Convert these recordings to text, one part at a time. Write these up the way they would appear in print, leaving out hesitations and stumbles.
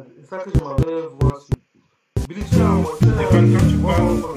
C'est ça que j'aimerais voir sur. Billy, tu as montré. Et quand tu parles,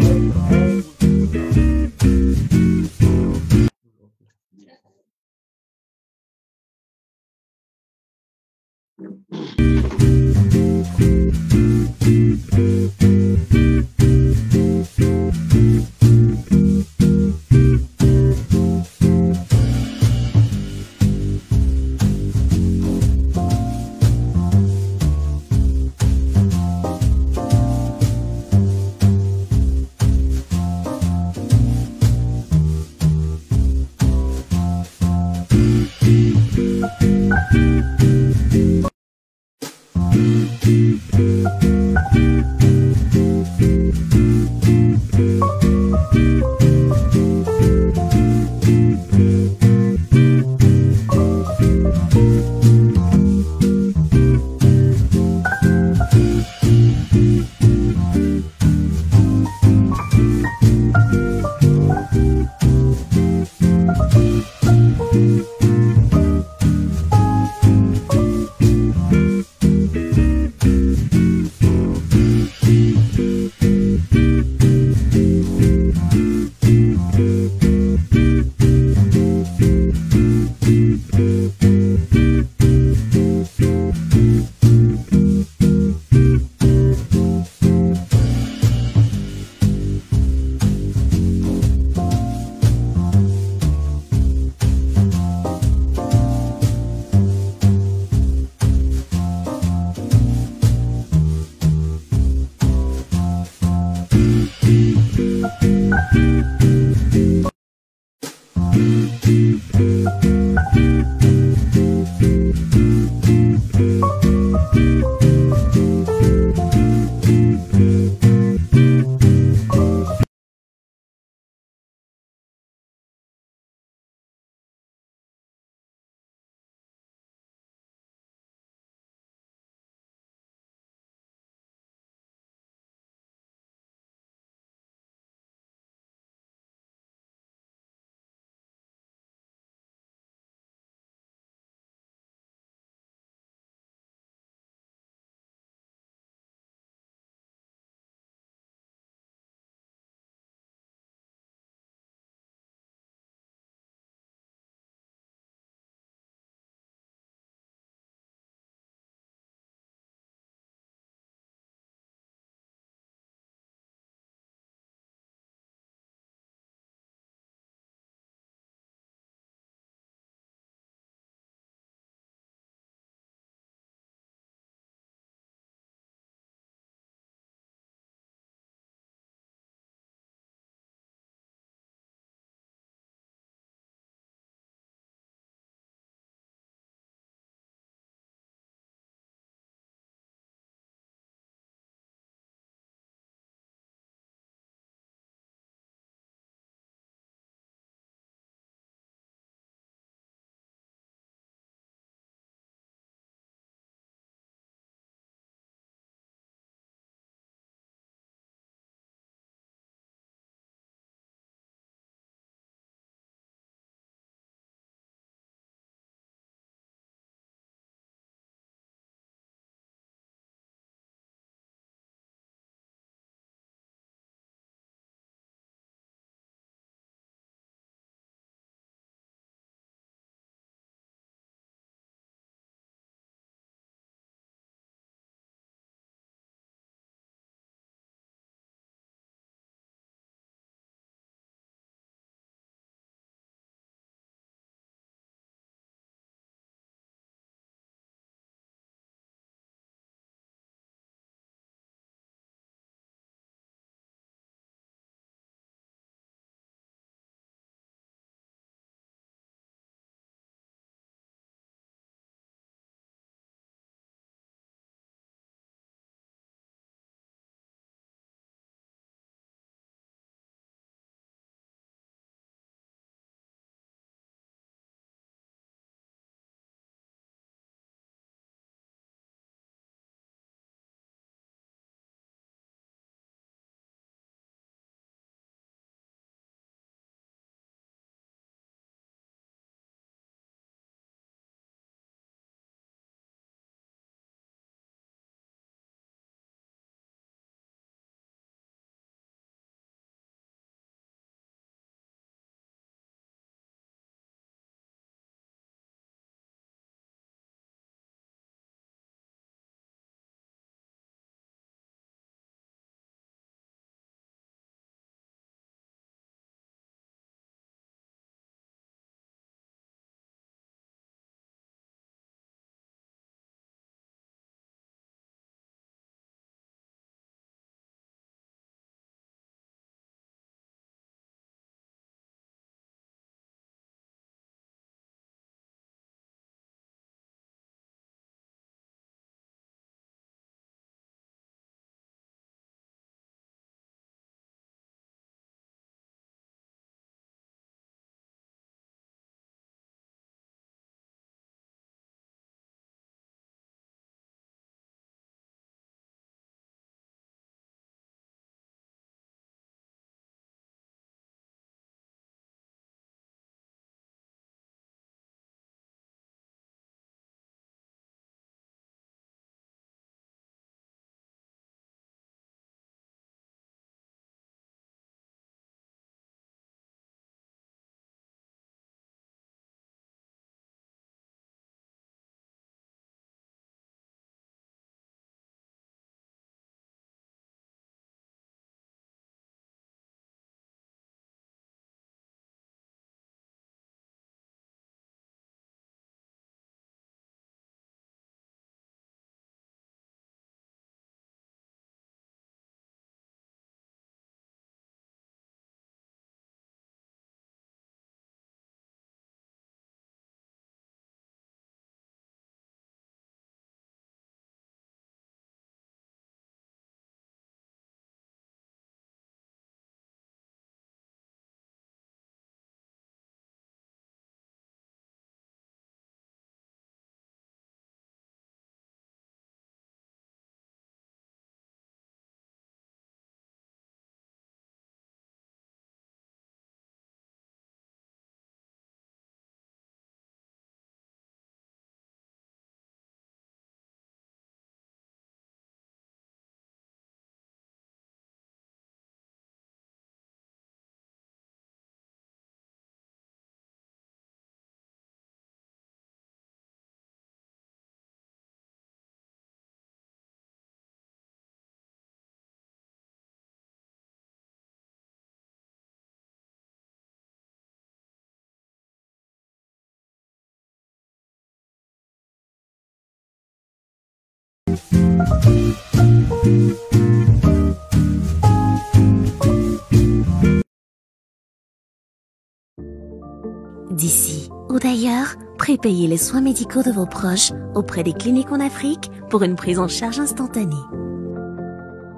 D'ici ou d'ailleurs, prépayez les soins médicaux de vos proches auprès des cliniques en Afrique pour une prise en charge instantanée.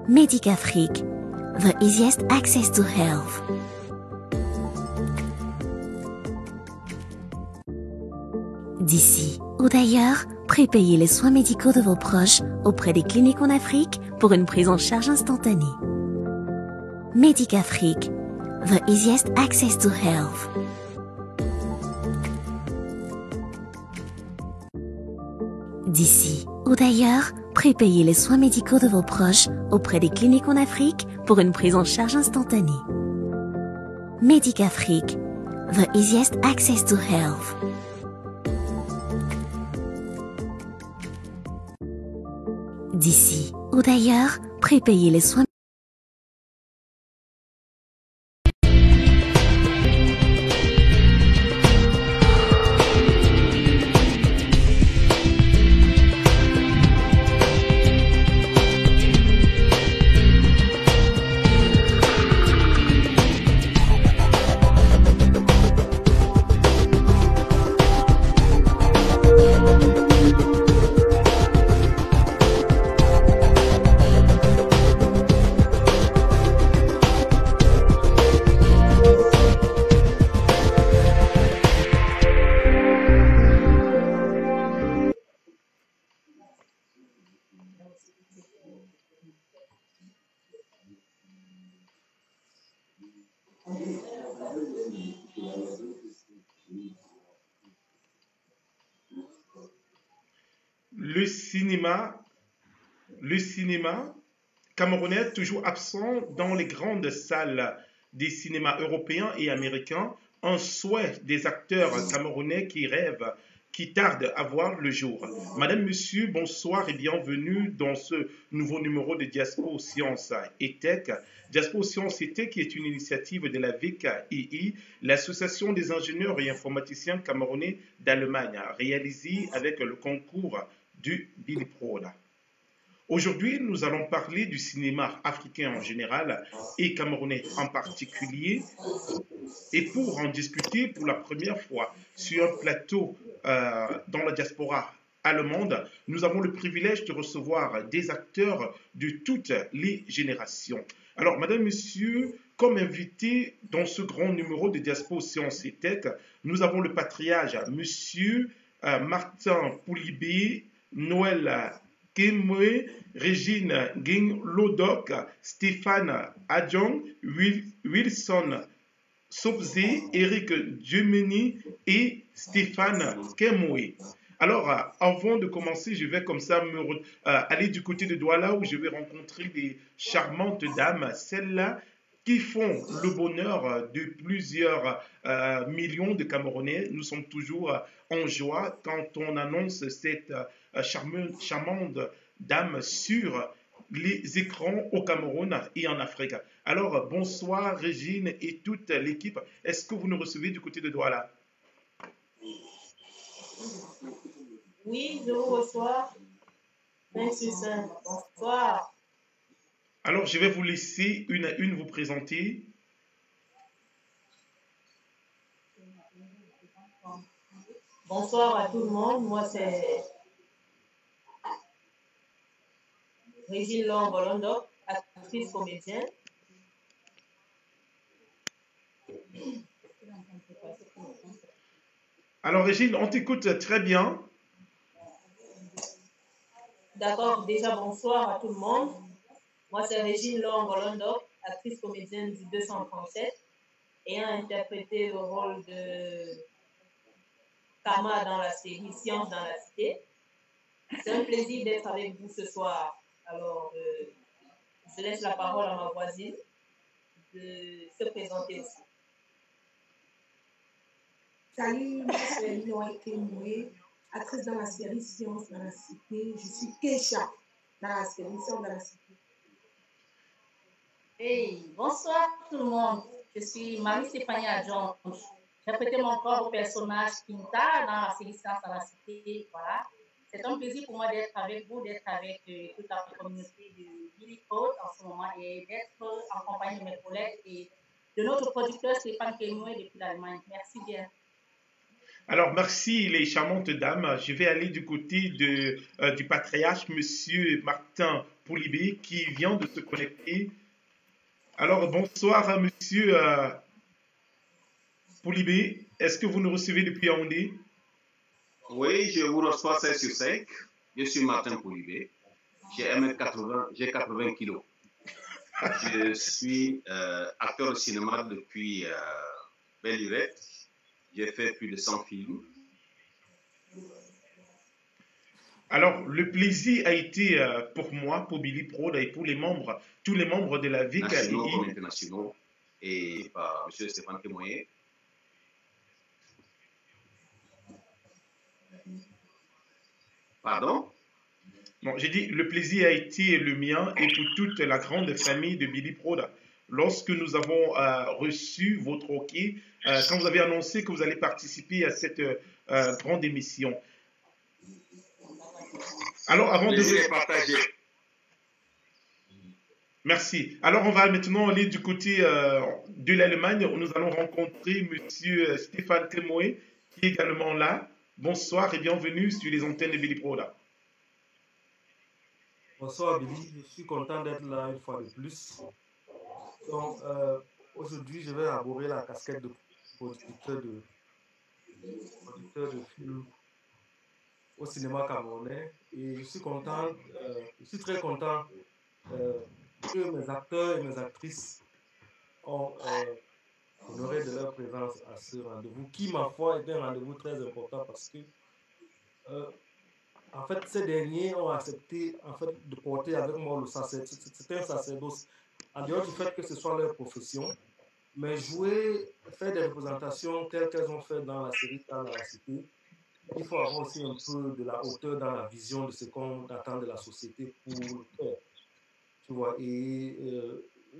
Médicafrique, the easiest access to health. D'ici ou d'ailleurs, prépayez les soins médicaux de vos proches auprès des cliniques en Afrique pour une prise en charge instantanée. Médicafrique, the easiest access to health. D'ici ou d'ailleurs, prépayez les soins médicaux de vos proches auprès des cliniques en Afrique pour une prise en charge instantanée. Médicafrique, the easiest access to health. D'ici ou d'ailleurs, prépayez les soins. Le cinéma camerounais toujours absent dans les grandes salles des cinémas européens et américains, un souhait des acteurs camerounais qui rêvent, qui tardent à voir le jour. Madame, Monsieur, bonsoir et bienvenue dans ce nouveau numéro de Diaspo Sciences et Tech. Diaspo Sciences et Tech est une initiative de la VKII, l'Association des ingénieurs et informaticiens camerounais d'Allemagne, réalisée avec le concours du Billy Prod. Aujourd'hui, nous allons parler du cinéma africain en général et camerounais en particulier. Et pour en discuter pour la première fois sur un plateau dans la diaspora allemande, nous avons le privilège de recevoir des acteurs de toutes les générations. Alors, Madame, Monsieur, comme invité dans ce grand numéro de Diaspo Sciences et Tech, nous avons le patriarche Monsieur Martin Poulibé, Noël Kemwe, Régine Ging-Lodok, Stéphane Adjong, Wilson Sobzé, Eric Djemeni et Stéphane Kemwe. Alors, avant de commencer, je vais comme ça aller du côté de Douala où je vais rencontrer des charmantes dames, celles-là qui font le bonheur de plusieurs millions de Camerounais. Nous sommes toujours en joie quand on annonce cette charmante dame sur les écrans au Cameroun et en Afrique. Alors, bonsoir Régine et toute l'équipe. Est-ce que vous nous recevez du côté de Douala? Oui, je vous reçois. Merci, bonsoir. Alors, je vais vous laisser une à une vous présenter. Bonsoir à tout le monde. Moi, c'est Régine Long-Bolondok, actrice comédienne. Alors, Régine, on t'écoute très bien. D'accord, déjà bonsoir à tout le monde. Moi, c'est Régine Long-Bolondok, actrice comédienne du 237, ayant interprété le rôle de Kama dans la série Science dans la Cité. C'est un plaisir d'être avec vous ce soir. Alors, je laisse la parole à ma voisine de se présenter aussi. Salut, c'est Noël Kemwe, actrice dans la série Science dans la Cité. Je suis Keisha dans la série Science dans la Cité. Hey, bonsoir tout le monde. Je suis Marie-Stéphanie Adjonge. J'ai prêté mon corps au personnage Kinta dans la série Science dans la Cité. Voilà. C'est un plaisir pour moi d'être avec vous, d'être avec toute la communauté de Billy Prod en ce moment et d'être en compagnie de mes collègues et de notre producteur Stéphane Kenoué depuis l'Allemagne. Merci bien. Alors, merci les charmantes dames. Je vais aller du côté du patriarche, Monsieur Martin Poulibé, qui vient de se connecter. Alors, bonsoir à Monsieur Poulibé. Est-ce que vous nous recevez depuis Yaoundé? Oui, je vous reçois 5 sur 5. Je suis Martin Poulibé. J'ai 1m80, j'ai 80 kilos. Je suis acteur de cinéma depuis belle lurette. J'ai fait plus de 100 films. Alors, le plaisir a été pour moi, pour Billy Prod et pour les membres, tous les membres de la VKI. Nationaux comme internationaux. Et par M. Stéphane Kemoye. Pardon? Bon, j'ai dit, le plaisir a été le mien et pour toute la grande famille de Billy Prod. Lorsque nous avons reçu votre OK, quand vous avez annoncé que vous allez participer à cette grande émission. Alors, avant de... partager. Merci. Alors, on va maintenant aller du côté de l'Allemagne où nous allons rencontrer Monsieur Stéphane Kemoye, qui est également là. Bonsoir et bienvenue sur les antennes de Billy Prod. Bonsoir Billy, je suis content d'être là une fois de plus. Donc, aujourd'hui, je vais aborder la casquette de producteur de films au cinéma camerounais. Et je suis content, je suis très content que mes acteurs et mes actrices ont honoré de leur présence à ce rendez-vous, qui, ma foi, est un rendez-vous très important parce que, en fait, ces derniers ont accepté de porter avec moi le sacerdoce. C'est un sacerdoce. En dehors du fait que ce soit leur profession, mais faire des représentations telles qu'elles ont fait dans la série Dans la Cité, il faut avoir aussi un peu de la hauteur dans la vision de ce qu'on attend de la société pour le faire. Tu vois, et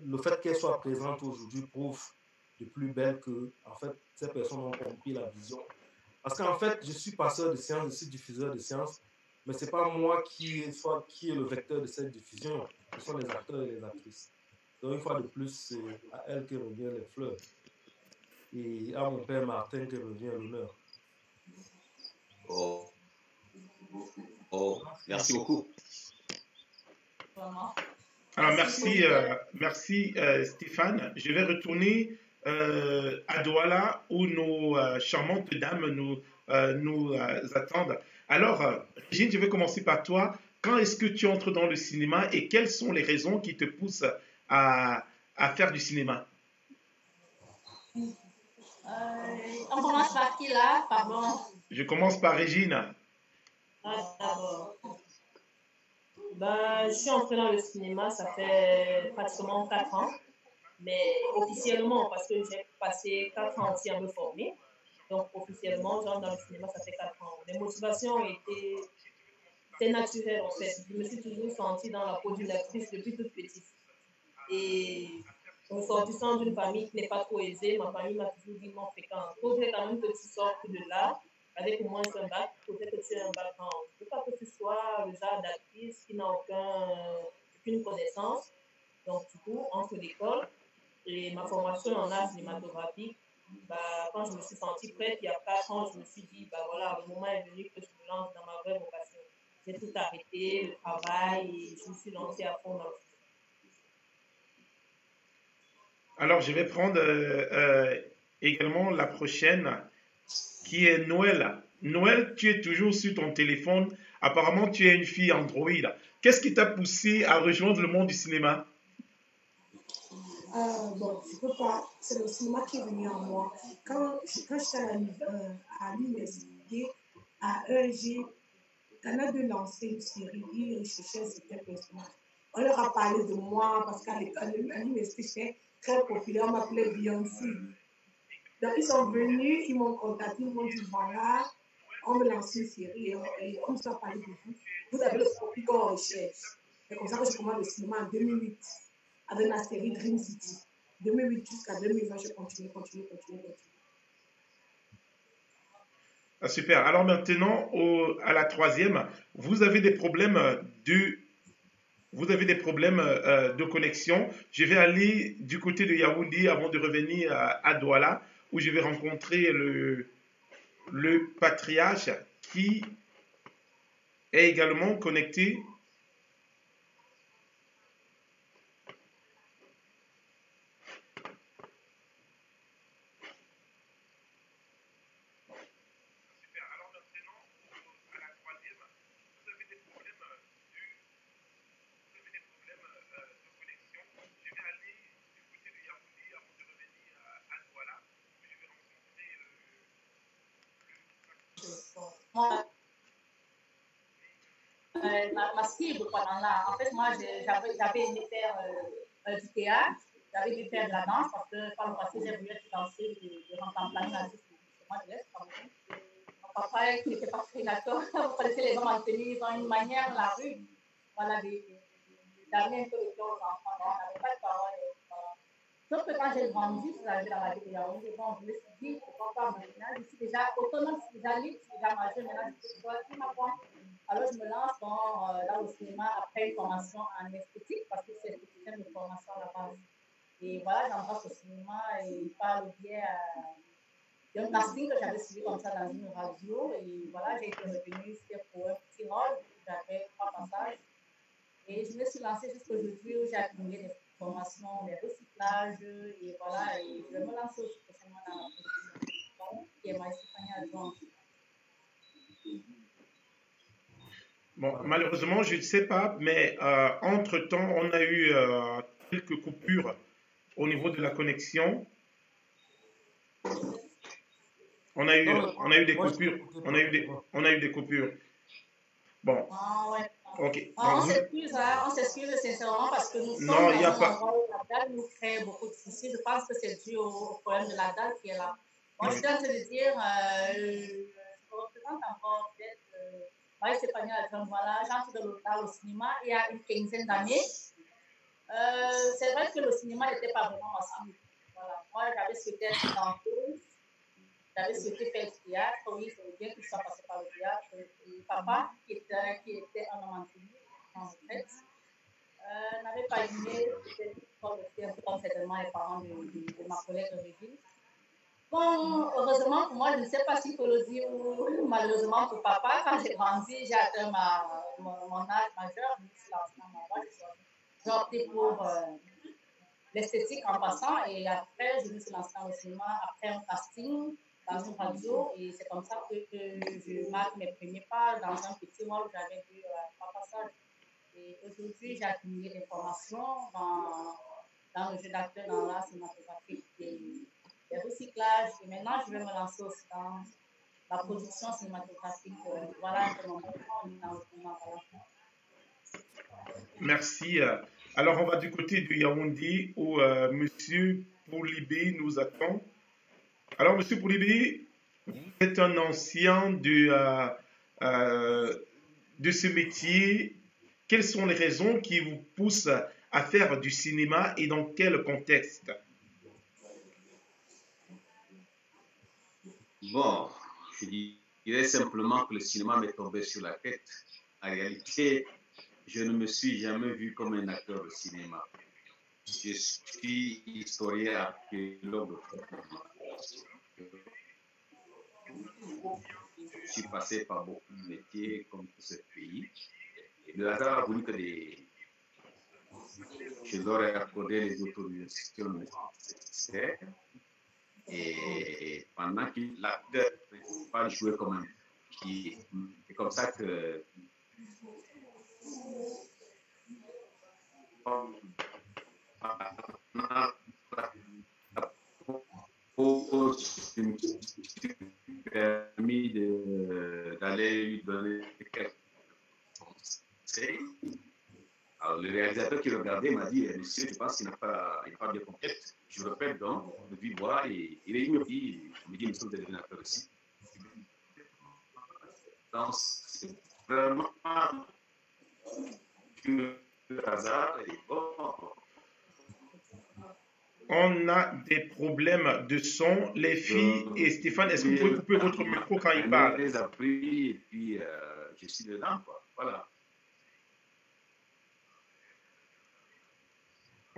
le fait qu'elle soit présente aujourd'hui prouve de plus belle que, en fait, ces personnes ont compris la vision. Parce qu'en fait, je suis passeur de sciences, je suis diffuseur de sciences, mais ce n'est pas moi qui est le vecteur de cette diffusion, ce sont les acteurs et les actrices. Donc, une fois de plus, c'est à elle que revient les fleurs. Et à mon père Martin que revient l'honneur. Oh, merci beaucoup. Alors, merci Stéphane. Je vais retourner à Douala où nos charmantes dames nous attendent. Alors, Régine, je vais commencer par toi. Quand est-ce que tu entres dans le cinéma et quelles sont les raisons qui te poussent à faire du cinéma? On commence par qui là? Pardon. Je commence par Régine. Ah, d'abord. Ben, je suis entrée dans le cinéma, ça fait pratiquement 4 ans, mais officiellement, parce que j'ai passé 4 ans aussi à me former. Donc, officiellement, j'entre dans le cinéma, ça fait 4 ans. Les motivations c'est naturel en fait. Je me suis toujours sentie dans la peau d'une actrice depuis toute petite. Et ressortissant d'une famille qui n'est pas trop aisée, ma famille m'a toujours dit non, fréquent. Il faudrait quand même que tu sortes de là avec au moins un bac. Il faudrait que tu aies un bac en. Il ne faut pas que tu sois le genre d'actrice qui n'a aucune connaissance. Donc, du coup, entre l'école et ma formation en art cinématographique, bah, quand je me suis sentie prête, il y a 4 ans, je me suis dit, bah voilà, le moment est venu que je me lance dans ma vraie vocation. J'ai tout arrêté, le travail, et je me suis lancée à fond dans le cinéma. Alors, je vais prendre également la prochaine, qui est Noël. Noël, tu es toujours sur ton téléphone. Apparemment, tu es une fille Android. Qu'est-ce qui t'a poussé à rejoindre le monde du cinéma? Bon, je peux pas. C'est le cinéma qui est venu en moi. Quand j'étais à l'université, à EG, Canal de lancer une série, ils recherchaient certains personnages. On leur a parlé de moi parce qu'à l'université, j'étais très populaire, on m'appelait Beyoncé. Donc, ils sont venus, ils m'ont contacté, ils m'ont dit voilà, on me lance une série et on nous a parlé de vous. Vous avez le profil qu'on recherche. C'est comme ça que je commence le cinéma en 2008 avec la série Dream City. 2008 jusqu'à 2020, je continue. Ah, super. Alors maintenant, à la troisième, vous avez des problèmes de, vous avez des problèmes de connexion. Je vais aller du côté de Yaoundé avant de revenir à Douala, où je vais rencontrer le patriarche qui est également connecté. Moi, ma cible pendant là, en fait, moi, j'avais aimé faire du théâtre, j'avais aimé faire de la danse parce que par le passé, j'ai voulu être danseuse de contemporaine artiste justement de l'Est. Mon papa, qui n'était pas très d'accord, vous connaissez les hommes en tenue, ils ont une manière dans la rue, voilà, d'amener un peu le cœur aux enfants. Donc, on n'avait pas de parole. Voilà. Sauf que quand j'ai grandi, je suis arrivée dans la ville de Yaoundé, bon, je me suis dit, pourquoi pas maintenant, je suis déjà autonome, je suis déjà libre, je suis déjà majeure, maintenant, je peux choisir ma voie. Alors, je me lance dans le cinéma après une formation en esthétique, parce que c'est esthéticienne de formation à la base. Et voilà, j'embrasse le cinéma et par le biais d'un casting que j'avais suivi comme ça dans une radio. Et voilà, j'ai été retenue pour un petit rôle, j'avais 3 passages. Et je me suis lancée jusqu'aujourd'hui où j'ai accumulé des formations, des recyclages, et voilà, et je vais me lancer aussi prochainement dans la production, qui est ma Stéphanie adjointe. Bon, malheureusement, je ne sais pas, mais entre-temps, on a eu quelques coupures au niveau de la connexion. On a eu des coupures. On a eu des coupures. Bon. Ah ouais. Ok. On s'excuse sincèrement parce que nous sommes non, dans il n'y a un pas. endroit où la dalle nous crée beaucoup de soucis. Je pense que c'est dû au problème de la dalle qui est là. Moi, je suis en train de dire, je représente encore peut-être Marie Stéphanie Adjoint, voilà, j'entre dans le cinéma il y a une quinzaine d'années. C'est vrai que le cinéma n'était pas vraiment ma cible. Voilà. Moi, j'avais souhaité être danseuse. J'avais souhaité faire du théâtre, oui, c'est bien que je sois passée par le théâtre. Et papa, qui était un homme en retraite, n'avait pas aimé cette école aussi, un peu comme certainement les parents de ma collègue Régine. Bon, heureusement pour moi, je ne sais pas si il faut le dire ou malheureusement pour papa, quand j'ai grandi, j'ai atteint mon âge majeur, je me suis lancée dans ma voie, j'ai opté pour l'esthétique en passant et après, je me suis lancée dans le cinéma après un casting dans une radio et c'est comme ça que je marque mes premiers pas dans un petit rôle où j'avais vu 3 passages. Et aujourd'hui, j'ai accumulé des formations dans le jeu d'acteur, dans l'art cinématographique, des recyclages et maintenant, je vais me lancer aussi dans la production cinématographique. Voilà un peu mon background dans le cinéma. Voilà. Merci. Alors, on va du côté de Yaoundé où Monsieur Poulibé nous attend. Alors, Monsieur Poulibé, vous êtes un ancien de ce métier. Quelles sont les raisons qui vous poussent à faire du cinéma et dans quel contexte? Bon, je dirais simplement que le cinéma m'est tombé sur la tête. En réalité, je ne me suis jamais vu comme un acteur de cinéma. Je suis historien archéologue. Je suis passé par beaucoup de métiers comme tout ce pays. Et le hasard a voulu que je leur ai accordé les autorisations nécessaires. Et pendant que l'acteur principal jouait comme un pied. C'est comme ça que je me suis permis d'aller lui donner quelques conseils. Alors, le réalisateur qui regardait m'a dit, monsieur, je pense qu'il n'a pas bien compris. Je répète donc, de vive voix, et il me dit, monsieur, vous êtes un acteur aussi. Donc, c'est vraiment le hasard. Et bon, On a des problèmes de son. Les filles et Stéphane, est-ce que vous pouvez couper votre micro quand il parle? Je les ai pris et puis je suis dedans, quoi. Voilà.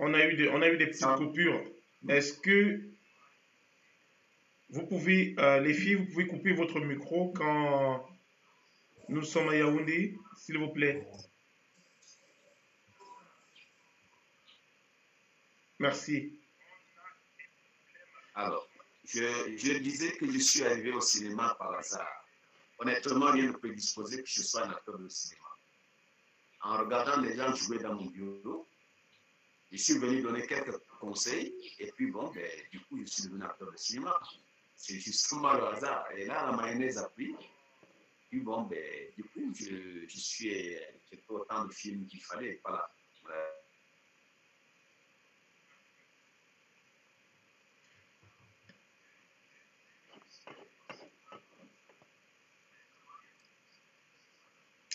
On a eu des petites coupures. Est-ce que vous pouvez, les filles, vous pouvez couper votre micro quand nous sommes à Yaoundé, s'il vous plaît? Merci. Alors, je disais que je suis arrivé au cinéma par hasard. Honnêtement, rien ne peut disposer que je sois un acteur de cinéma. En regardant les gens jouer dans mon bureau, je suis venu donner quelques conseils et puis bon, ben, du coup, je suis devenu acteur de cinéma. C'est justement le hasard. Et là, la mayonnaise a pris. Puis bon, ben, du coup, j'ai fait autant de films qu'il fallait. Voilà.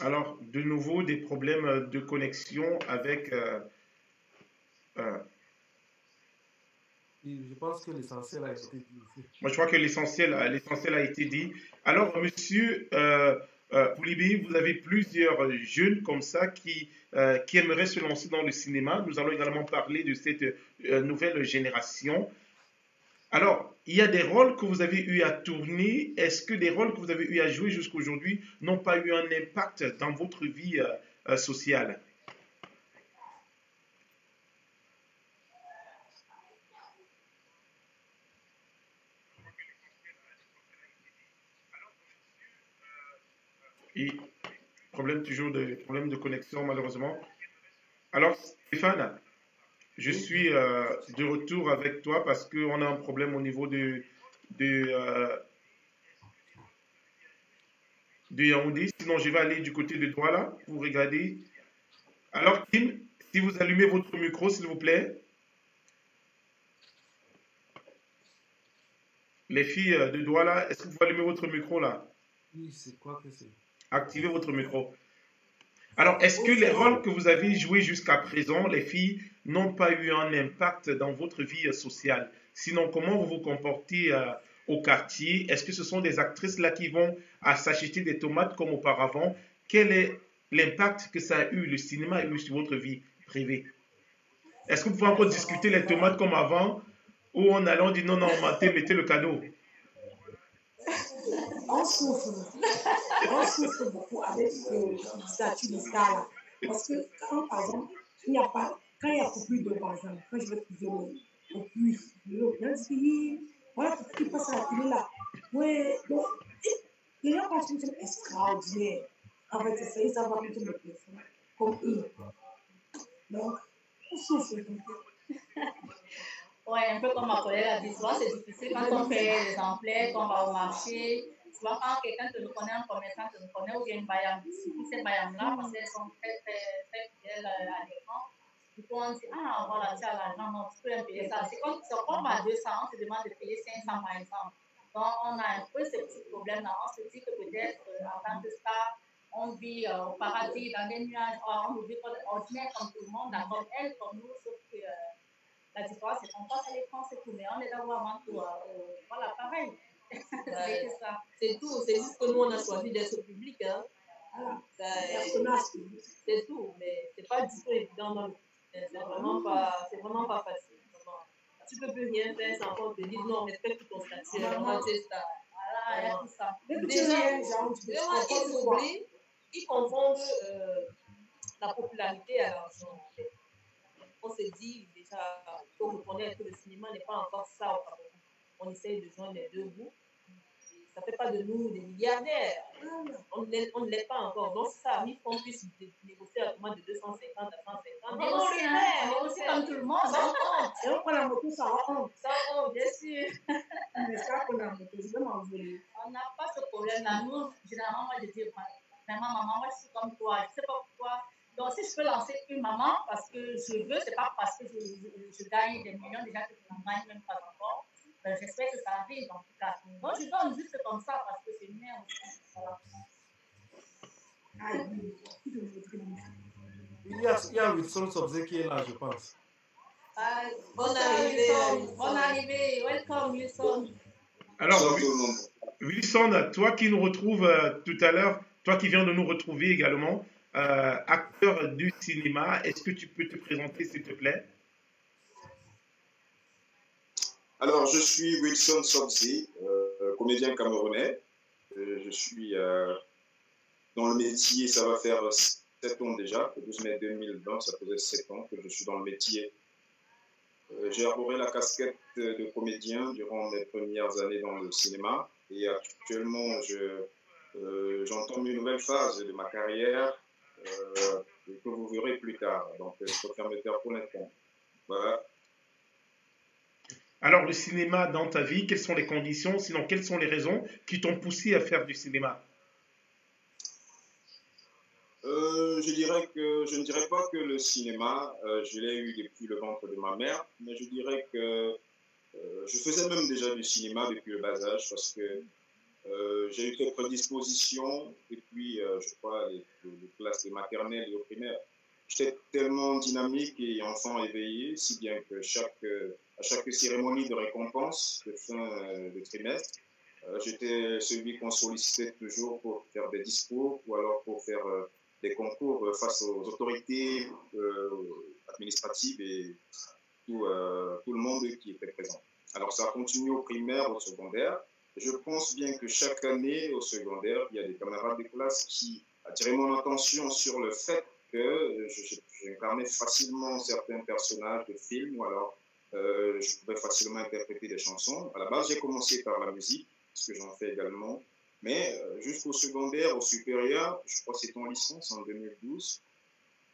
Alors, de nouveau, des problèmes de connexion avec... Je pense que l'essentiel a été dit aussi. Moi, je crois que l'essentiel a été dit. Alors, monsieur Poulibi, vous avez plusieurs jeunes comme ça qui aimeraient se lancer dans le cinéma. Nous allons également parler de cette nouvelle génération. Alors, il y a des rôles que vous avez eu à tourner. Est-ce que des rôles que vous avez eu à jouer jusqu'à aujourd'hui n'ont pas eu un impact dans votre vie sociale? Et problème de connexion malheureusement. Alors, Stéphane, je suis de retour avec toi parce qu'on a un problème au niveau de Yaoundé. Sinon, je vais aller du côté de Douala pour regarder. Alors, Kim, si vous allumez votre micro, s'il vous plaît. Les filles de Douala, est-ce que vous pouvez allumer votre micro là? Oui, c'est quoi que c'est? Activez votre micro. Alors, est-ce que les rôles que vous avez joués jusqu'à présent, les filles, n'ont pas eu un impact dans votre vie sociale? Sinon, comment vous vous comportez au quartier? Est-ce que ce sont des actrices là qui vont à s'acheter des tomates comme auparavant? Quel est l'impact que ça a eu, le cinéma a eu sur votre vie privée? Est-ce que vous pouvez encore discuter les tomates comme avant? Ou on allait, on dit non, non, mettez le cadeau? On souffre beaucoup avec le statut de star là. Parce que quand, par exemple, quand il y a plus de par exemple, quand je vais trouver au plus, voilà, qui passe à la télé là. Ouais, donc, les gens pensent que c'est extraordinaire. En fait, c'est ça, ils savent pas que le téléphone comme eux. Donc, on souffre un peu. Ouais, un peu comme ma collègue a dit, souvent c'est difficile quand on fait les emplettes, qu'on va au marché. Souvent, quand quelqu'un te connaît, un commerçant te connaît, ou bien une bayam, ces bayams-là, parce qu'elles sont très, très, très fidèles à l'écran. Du coup, on dit, ah, voilà, tu as l'argent, non, tu peux même payer ça. C'est comme à 200, on te demande de payer 500 par exemple. Donc, on a un peu ce petit problème-là. On se dit que peut-être, en tant que star, on vit au paradis, dans des nuages, on nous vit ordinaire comme tout le monde, comme elle, comme nous, sauf que la différence, c'est qu'on passe à l'écran, c'est tout, mais on est d'abord avant tout. Voilà, pareil. C'est tout, c'est juste que nous, on a choisi d'être public. Hein. C'est tout, mais c'est pas du tout évident dans le c'est vraiment pas facile. Vraiment. Tu peux plus rien faire sans qu'on te dise non, respecte ton statut. Vraiment, c'est ça. Voilà, il y a tout ça. Déjà, ils confondent la popularité à l'argent. On se dit déjà, il faut reconnaître que le cinéma n'est pas encore ça au Cameroun. On essaye de joindre les deux bouts. Ça ne fait pas de nous des milliardaires. On ne l'est pas encore. Donc, ça a mis qu'on puisse négocier à moins de 250 à 150. On est aussi comme tout le monde. Et on prend la moto, ça honte. Ça honte, bien sûr. Mais ça, on a la moto, je vais m'envoler. On n'a pas ce problème-là. Nous, généralement, moi, je dis, vraiment, maman, moi, je suis comme toi. Je ne sais pas pourquoi. Donc, si je peux lancer une maman parce que je veux, ce n'est pas parce que je gagne des millions, déjà que je n'en gagne même pas encore. J'espère que ça arrive en tout cas. Donc, je donne juste comme ça parce que c'est une mère aussi. Voilà. Il y a Wilson Sobze qui est là, je pense. Bonne arrivée. Welcome, Wilson. Alors, Bonsoir tout le monde. Wilson, toi qui nous retrouves tout à l'heure, toi qui viens de nous retrouver également, acteur du cinéma, est-ce que tu peux te présenter s'il te plaît? Alors, je suis Wilson Sobzi, comédien camerounais. Je suis dans le métier, ça va faire 7 ans déjà, le 12 mai 2020, ça faisait 7 ans que je suis dans le métier. J'ai arboré la casquette de comédien durant mes premières années dans le cinéma et actuellement, j'entame une nouvelle phase de ma carrière que vous verrez plus tard. Donc, je préfère me taire pour l'instant. Voilà. Alors, le cinéma dans ta vie, quelles sont les conditions, sinon quelles sont les raisons qui t'ont poussé à faire du cinéma? Je ne dirais pas que le cinéma, je l'ai eu depuis le ventre de ma mère, mais je dirais que je faisais même déjà du cinéma depuis le bas âge parce que j'ai eu des prédispositions depuis, je crois, les classes de maternelle et au primaire. J'étais tellement dynamique et enfant éveillé, si bien que à chaque cérémonie de récompense de fin de trimestre, j'étais celui qu'on sollicitait toujours pour faire des discours ou alors pour faire des concours face aux autorités administratives et tout le monde qui était présent. Alors ça a continué au primaire, au secondaire. Je pense bien que chaque année au secondaire, il y a des camarades de classe qui attiraient mon attention sur le fait que j'incarnais facilement certains personnages de films ou alors je pouvais facilement interpréter des chansons. À la base, j'ai commencé par la musique, ce que j'en fais également. Mais jusqu'au secondaire, au supérieur, je crois que c'était en licence en 2012,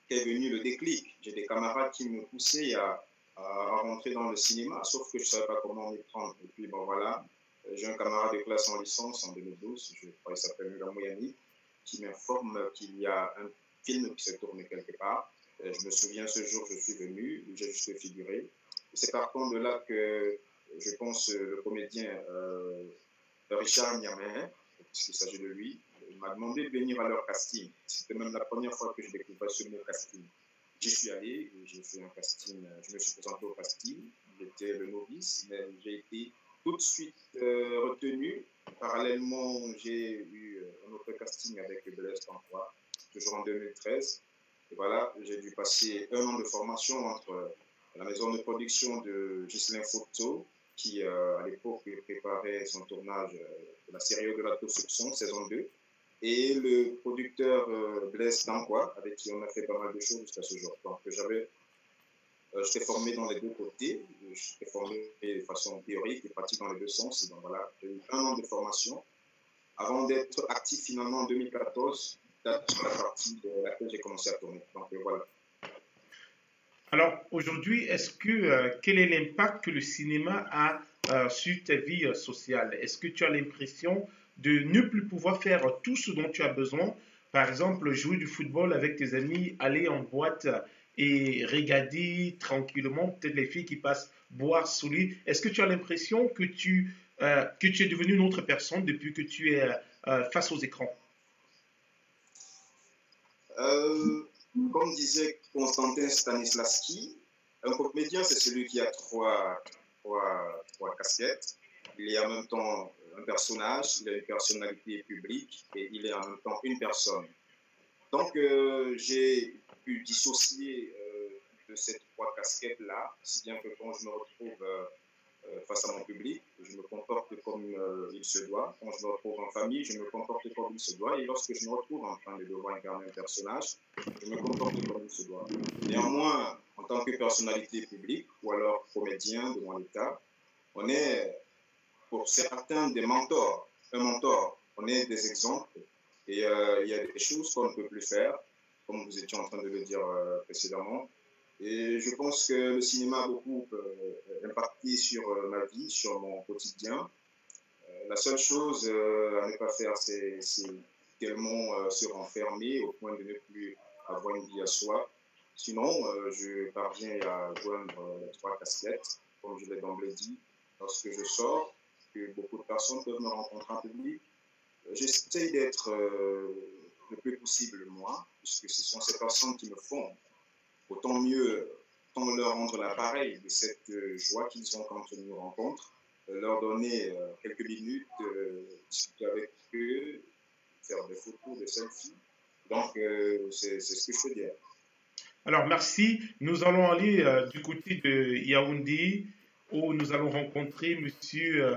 qu'est venu le déclic. J'ai des camarades qui me poussaient à rentrer dans le cinéma, sauf que je ne savais pas comment m'y prendre. Et puis, bon, voilà, j'ai un camarade de classe en licence en 2012, je crois qu'il s'appelle Mugamou Yannick, qui m'informe qu'il y a un film qui s'est tourné quelque part. Je me souviens, ce jour, je suis venu, j'ai juste figuré. C'est par contre de là que je pense le comédien Richard Niamey, puisqu'il s'agit de lui, il m'a demandé de venir à leur casting. C'était même la première fois que je découvrais ce mot casting. J'y suis allé, et j'ai fait un casting, je me suis présenté au casting, j'étais le novice, mais j'ai été tout de suite retenu. Parallèlement, j'ai eu un autre casting avec Blaise Tantois, toujours en 2013. Et voilà, j'ai dû passer 1 an de formation entre la maison de production de Ghislain Photo, qui à l'époque préparait son tournage de la série Au-delà de soupçon, saison 2, et le producteur Blaise Tantois, avec qui on a fait pas mal de choses jusqu'à ce jour. Donc j'étais formé dans les deux côtés, j'étais formé de façon théorique et pratique dans les deux sens. Et donc voilà, j'ai eu 1 an de formation avant d'être actif finalement en 2014, date de la partie de laquelle j'ai commencé à tourner. Donc voilà. Alors aujourd'hui, quel est l'impact que le cinéma a sur ta vie sociale? Est-ce que tu as l'impression de ne plus pouvoir faire tout ce dont tu as besoin? Par exemple, jouer du football avec tes amis, aller en boîte et regarder tranquillement peut-être les filles qui passent boire sous lit. Est-ce que tu as l'impression que tu es devenu une autre personne depuis que tu es face aux écrans? Comme disait Constantin Stanislavski, un comédien, c'est celui qui a trois casquettes. Il est en même temps un personnage, il a une personnalité publique et il est en même temps une personne. Donc, j'ai pu dissocier de ces 3 casquettes-là, si bien que quand je me retrouve face à mon public, je me comporte comme il se doit. Quand je me retrouve en famille, je me comporte comme il se doit. Et lorsque je me retrouve en train de devoir incarner un personnage, je me comporte comme il se doit. Néanmoins, en tant que personnalité publique ou alors comédien devant l'État, on est pour certains des mentors. Un mentor, on est des exemples. Et il y a des choses qu'on ne peut plus faire, comme vous étiez en train de le dire précédemment. Et je pense que le cinéma a beaucoup impacté sur ma vie, sur mon quotidien. La seule chose à ne pas faire, c'est tellement se renfermer au point de ne plus avoir une vie à soi. Sinon, je parviens à joindre 3 casquettes, comme je l'ai d'emblée dit. Lorsque je sors, que beaucoup de personnes peuvent me rencontrer en public, j'essaie d'être le plus possible moi, puisque ce sont ces personnes qui me font autant mieux autant leur rendre l'appareil de cette joie qu'ils ont quand ils nous rencontrent, leur donner quelques minutes, discuter avec eux, faire des photos, des selfies. Donc, c'est ce que je peux dire. Alors, merci. Nous allons aller du côté de Yaoundé, où nous allons rencontrer Monsieur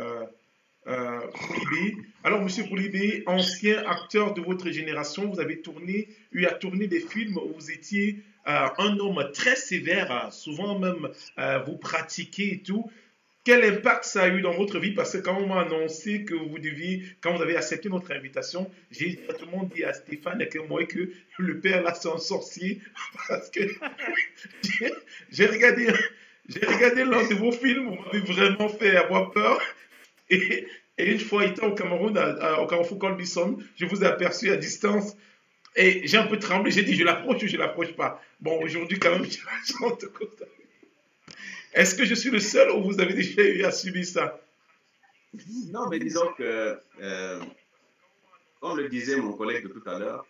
Poulibé. Alors, Monsieur Poulibé, ancien acteur de votre génération, vous avez eu à tourner des films où vous étiez un homme très sévère, souvent même vous pratiquez et tout. Quel impact ça a eu dans votre vie? Parce que quand on m'a annoncé que vous deviez, quand vous avez accepté notre invitation, j'ai directement dit à Stéphane et que moi que le père là c'est un sorcier parce que j'ai regardé l'un de vos films, vous m'avez vraiment fait avoir peur. Et une fois étant au Cameroun, au Carrefour Colbison, je vous ai aperçu à distance et j'ai un peu tremblé. J'ai dit je l'approche ou je l'approche pas. Bon, aujourd'hui quand même, j'ai la chance de constater. Est-ce que je suis le seul ou vous avez déjà eu à subir ça? Non, mais disons que, comme le disait mon collègue de tout à l'heure,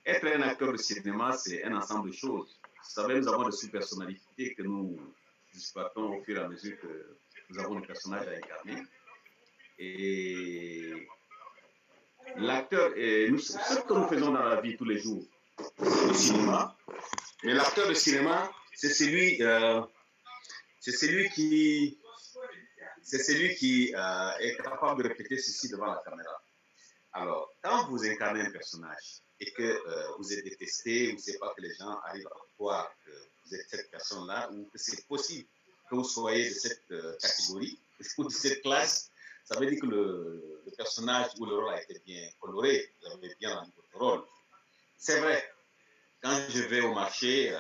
être un acteur de cinéma, c'est un ensemble de choses. Vous savez, nous avons des sous-personnalités que nous exploitons au fur et à mesure que nous avons des personnages à incarner. Et l'acteur, ce que nous faisons dans la vie tous les jours, c'est le cinéma. Mais l'acteur de cinéma, c'est celui qui est capable de répéter ceci devant la caméra. Alors, quand vous incarnez un personnage et que vous êtes détesté, vous ne savez pas que les gens arrivent à croire que vous êtes cette personne-là ou que c'est possible que vous soyez de cette catégorie ou de cette classe, ça veut dire que le personnage ou le rôle a été bien coloré, vous avez bien rendu votre rôle. C'est vrai, quand je vais au marché,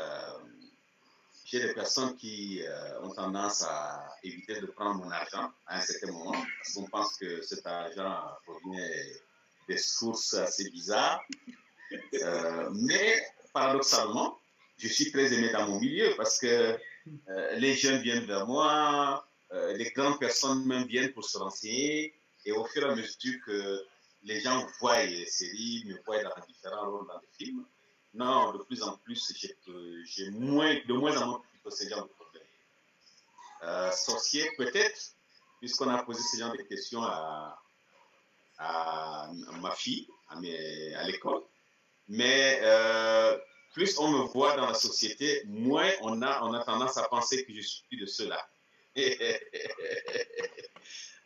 j'ai des personnes qui ont tendance à éviter de prendre mon argent à un certain moment parce qu'on pense que cet argent provient des sources assez bizarres. Mais paradoxalement, je suis très aimé dans mon milieu parce que les jeunes viennent vers moi, les grandes personnes même viennent pour se renseigner et au fur et à mesure que les gens voient les séries, me voient dans différents rôles dans les films, non, de plus en plus, j'ai de moins en moins plutôt ce genre de problème. Sorcier, peut-être, puisqu'on a posé ce genre de questions à ma fille, à l'école. Mais plus on me voit dans la société, moins on a tendance à penser que je suis de ceux-là.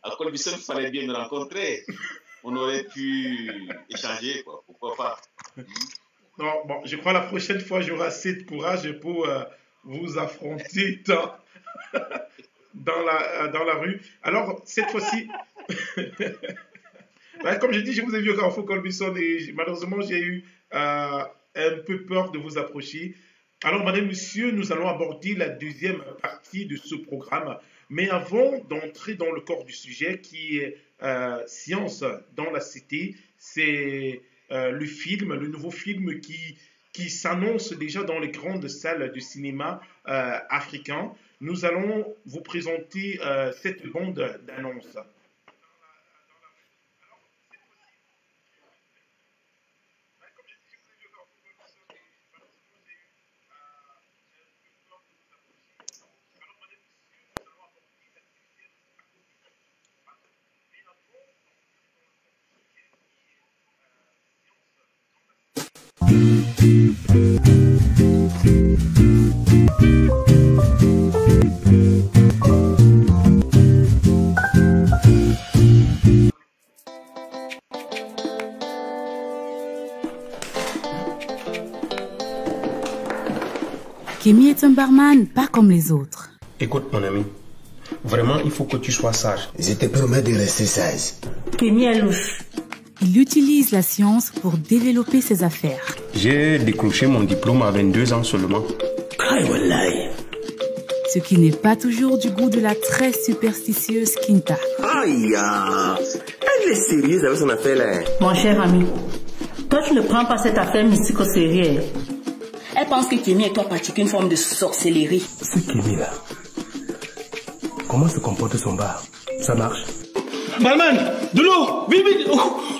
À Colbison, il fallait bien me rencontrer. On aurait pu échanger, quoi. Pourquoi pas? Non, bon, je crois la prochaine fois, j'aurai assez de courage pour vous affronter dans la rue. Alors, cette fois-ci, comme je dis, je vous ai vu au Carrefour Colbison et malheureusement, j'ai eu un peu peur de vous approcher. Alors, madame, monsieur, nous allons aborder la deuxième partie de ce programme. Mais avant d'entrer dans le corps du sujet, qui est Science dans la cité, c'est le nouveau film qui s'annonce déjà dans les grandes salles de cinéma africains. Nous allons vous présenter cette bande d'annonces. Kémy est un barman, pas comme les autres. Écoute mon ami, vraiment il faut que tu sois sage. Je te promets de rester sage. Kémy est louche. Il utilise la science pour développer ses affaires. J'ai décroché mon diplôme à 22 ans seulement. Ce qui n'est pas toujours du goût de la très superstitieuse Kinta. Aïe, elle est sérieuse avec son affaire là. Mon cher ami, toi tu ne prends pas cette affaire mystique au sérieux. Elle pense que Kémy et toi pratiquent une forme de sorcellerie. C'est Kémy là. Comment se comporte son bar? Ça marche? Barman, de l'eau! Vite, vite!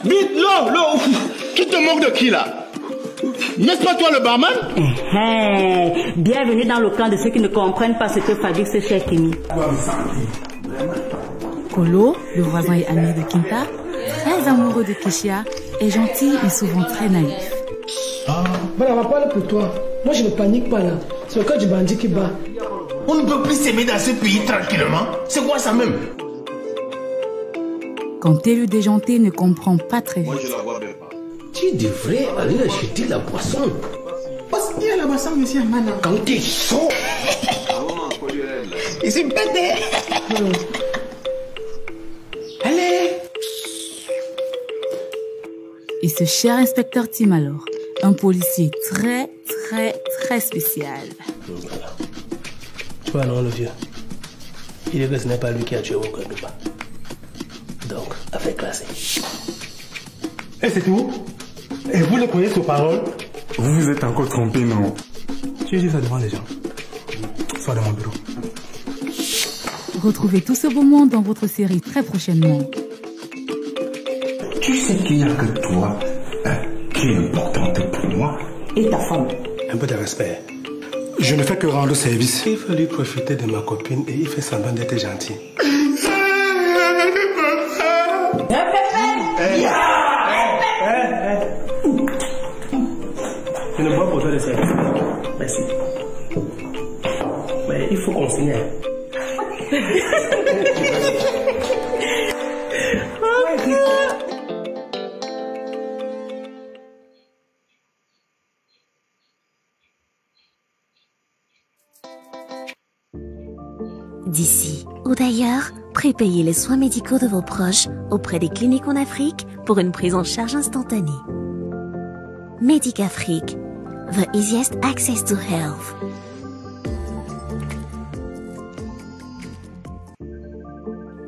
Vite, l'eau! Tu te moques de qui là? N'est-ce pas toi le barman? Bienvenue dans le clan de ceux qui ne comprennent pas ce que fabrique ce cher Kémy. Kolo, le voisin et ami de Kinta, très amoureux de Keshia, est gentil et souvent très naïf. Voilà, on va parler pour toi. Moi, je ne panique pas là. C'est le cas du bandit qui bat. On ne peut plus s'aimer dans ce pays tranquillement. C'est quoi ça même? Quand le déjanté ne comprend pas très vite. Moi, je la vois même pas. Tu devrais aller acheter la boisson. Parce qu'il y a la boisson, monsieur Amana. Quand t'es chaud. Il s'est pété. Allez. Et ce cher inspecteur Tim alors, un policier très spécial. Tu vois non le vieux. Il est que ce n'est pas lui qui a tué Ouagadougou. Donc, affaire classée. Et c'est tout? Et vous le croyez sur parole? Vous vous êtes encore trompé, non? Tu dis ça devant les gens. Sois dans mon bureau. Retrouvez tout ce beau monde dans votre série très prochainement. Tu sais qu'il n'y a que toi qui est importante pour moi. Et ta femme. Un peu de respect. Je ne fais que rendre service. Il faut lui profiter de ma copine et il fait semblant d'être gentil. Je ne bois pour toi de service. Merci. Mais il faut qu'on signe. D'ici ou d'ailleurs, prépayez les soins médicaux de vos proches auprès des cliniques en Afrique pour une prise en charge instantanée. Médicafrique, the easiest access to health.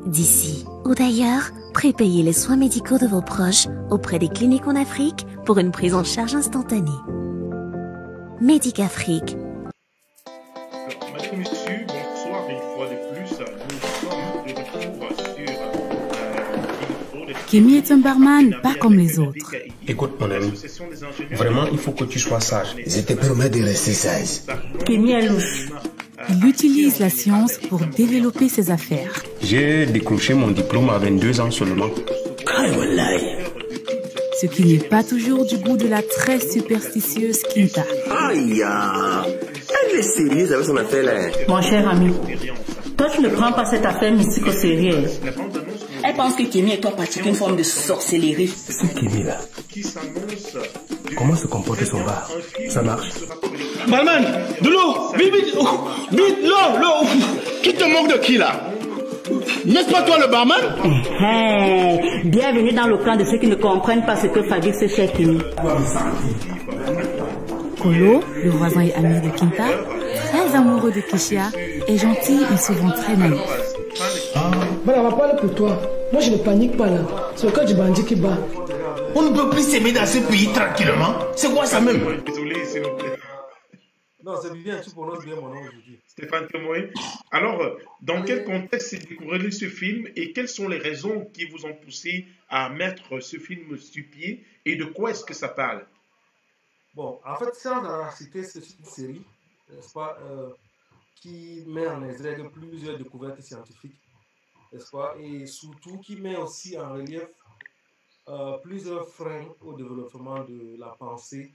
D'ici ou d'ailleurs, prépayez les soins médicaux de vos proches auprès des cliniques en Afrique pour une prise en charge instantanée. Médicafrique. Madame et messieurs, bonsoir une fois de plus. Nous sommes de retour sur Kémy est un barman pas comme les autres. Écoute mon ami, vraiment il faut que tu sois sage. Je te promets de rester sage. Kémy est louche. Il utilise la science pour développer ses affaires. J'ai décroché mon diplôme à 22 ans seulement. Ce qui n'est pas toujours du goût de la très superstitieuse Kinta. Aïe, elle est sérieuse avec son affaire là. Mon cher ami, toi tu ne prends pas cette affaire mystique au sérieux. Elle pense que Kémy et toi pratiquent une forme de sorcellerie. C'est Kémy là. Comment se comporte son bar? Ça marche? Barman, de l'eau! Vite, vite! Vite, l'eau! Qui te moque de qui là? N'est-ce pas toi le barman? Bienvenue dans le clan de ceux qui ne comprennent pas ce que fabrique ce cher Kémy. Kolo, le voisin et ami de Kinta, très amoureux de Keshia, est gentil et souvent très naïf. Voilà, on va parler pour toi. Moi, je ne panique pas là. C'est le cas du bandit qui bat. On ne peut plus s'aimer dans ce pays tranquillement. C'est quoi ça même? Désolé, s'il vous plaît. Non, c'est bien, tu prononces bien mon nom aujourd'hui. Stéphane Temoé. Alors, dans quel contexte découvrez-vous ce film et quelles sont les raisons qui vous ont poussé à mettre ce film sur pied et de quoi est-ce que ça parle? Bon, en fait, Science dans la Cité, c'est une série, n'est-ce pas, qui met en exergue plusieurs découvertes scientifiques, n'est-ce pas, et surtout qui met aussi en relief plusieurs freins au développement de la pensée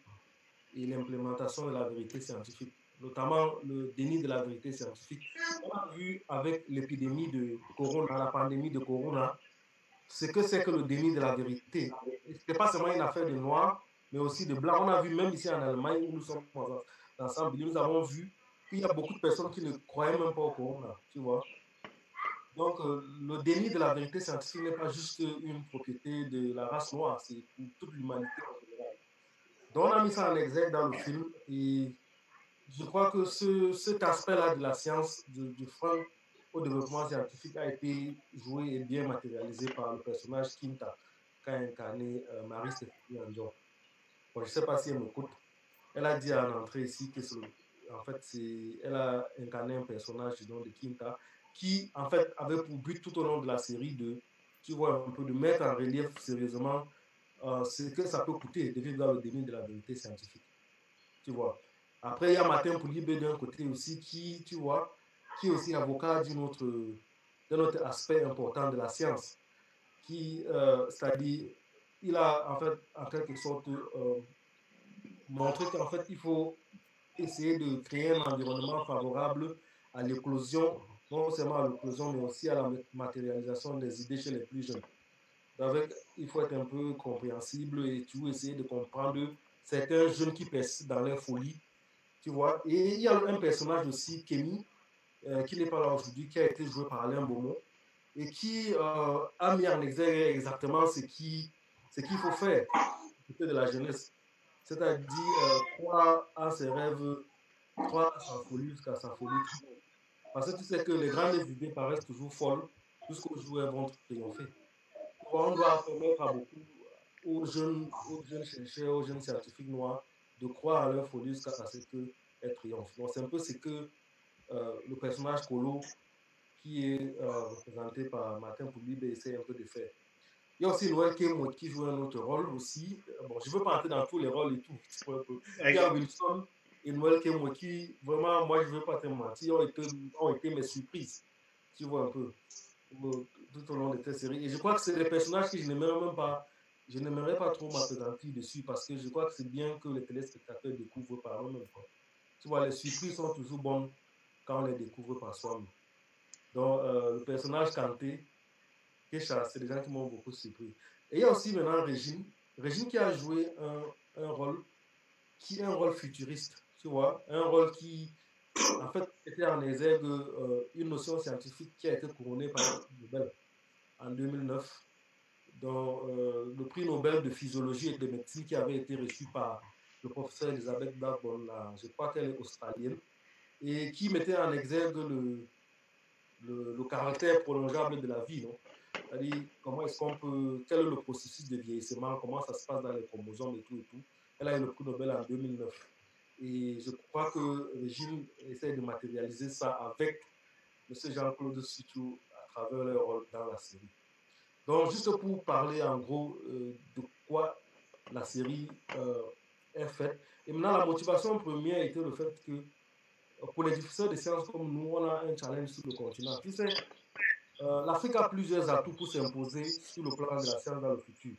et l'implémentation de la vérité scientifique, notamment le déni de la vérité scientifique. On a vu avec l'épidémie de Corona, la pandémie de Corona, ce que c'est que le déni de la vérité. Ce n'est pas seulement une affaire de noirs, mais aussi de blancs. On a vu même ici en Allemagne, où nous sommes ensemble, nous avons vu qu'il y a beaucoup de personnes qui ne croyaient même pas au Corona, tu vois. Donc, le déni de la vérité scientifique n'est pas juste une propriété de la race noire, c'est pour toute l'humanité en général. Donc, on a mis ça en exergue dans le film et je crois que cet aspect-là de la science, du frein au développement scientifique a été joué et bien matérialisé par le personnage Kinta qu'a incarné Marie-Stéphanie Andion. Bon, je ne sais pas si elle m'écoute. Elle a dit à l'entrée ici que en fait, elle a incarné un personnage du nom de Kinta qui, en fait, avait pour but tout au long de la série de mettre en relief sérieusement ce que ça peut coûter de vivre dans le déni de la vérité scientifique. tu vois. Après, il y a Martin Poulibé d'un côté aussi qui, tu vois, qui est aussi avocat d'un autre aspect important de la science, qui, c'est-à-dire, il a en fait, en quelque sorte, montré qu'en fait, il faut essayer de créer un environnement favorable à l'éclosion, non seulement à l'éclosion, mais aussi à la matérialisation des idées chez les plus jeunes. Avec, il faut être un peu compréhensible et toujours essayer de comprendre certains jeunes qui persistent dans leur folie, tu vois. Et il y a un personnage aussi, Kémy, qui n'est pas là aujourd'hui, qui a été joué par Alain Beaumont et qui a mis en exergue exactement ce qu'il faut faire de la jeunesse. C'est-à-dire croire à ses rêves, croire à sa folie jusqu'à sa folie. Parce que tu sais que les grandes idées paraissent toujours folles jusqu'au jour où elles vont triompher. On doit permettre à beaucoup aux jeunes chercheurs, aux jeunes scientifiques noirs de croire à leur folie jusqu'à ce qu'elles triomphent. Donc c'est un peu ce que le personnage Kolo, qui est représenté par Martin Poulibé, essaie un peu de faire. Il y a aussi Noël Kemwe qui joue un autre rôle aussi. Bon, je ne veux pas entrer dans tous les rôles et tout. Il y a Wilson et Noël Kemwe qui, vraiment, moi, je ne veux pas te mentir, ont été mes surprises. Tu vois un peu, tout au long de cette série. Et je crois que c'est des personnages que je n'aimerais pas trop m'appesantir dessus parce que je crois que c'est bien que les téléspectateurs découvrent par eux-mêmes. Tu vois, les surprises sont toujours bonnes quand on les découvre par soi-même. Donc, le personnage Kanté, c'est des gens qui m'ont beaucoup surpris. Et il y a aussi maintenant Régine qui a joué un rôle qui est un rôle futuriste, tu vois, un rôle qui, en fait, était en exergue une notion scientifique qui a été couronnée par le prix Nobel en 2009, dans le prix Nobel de physiologie et de médecine qui avait été reçu par le professeur Elisabeth Blackburn, je crois qu'elle est australienne, et qui mettait en exergue le caractère prolongeable de la vie, non? C'est-à-dire, comment est-ce qu'on peut, quel est le processus de vieillissement, comment ça se passe dans les chromosomes et tout et tout. Elle a eu le prix Nobel en 2009. Et je crois que Régine essaie de matérialiser ça avec M. Jean-Claude Sutou à travers leur rôle dans la série. Donc, juste pour parler en gros de quoi la série est faite. Et maintenant, la motivation première était le fait que pour les diffuseurs de sciences comme nous, on a un challenge sur le continent. Tu sais, l'Afrique a plusieurs atouts pour s'imposer sur le plan de la science dans le futur.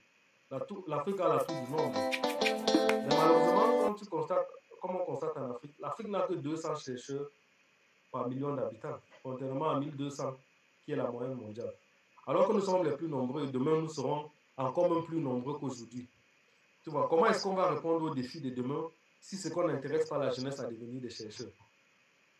L'Afrique a l'atout du nombre. Mais malheureusement, comme on constate en Afrique, l'Afrique n'a que 200 chercheurs par million d'habitants, contrairement à 1200, qui est la moyenne mondiale. Alors que nous sommes les plus nombreux, et demain nous serons encore même plus nombreux qu'aujourd'hui. Tu vois, comment est-ce qu'on va répondre aux défis de demain si ce qu'on n'intéresse pas la jeunesse à devenir des chercheurs?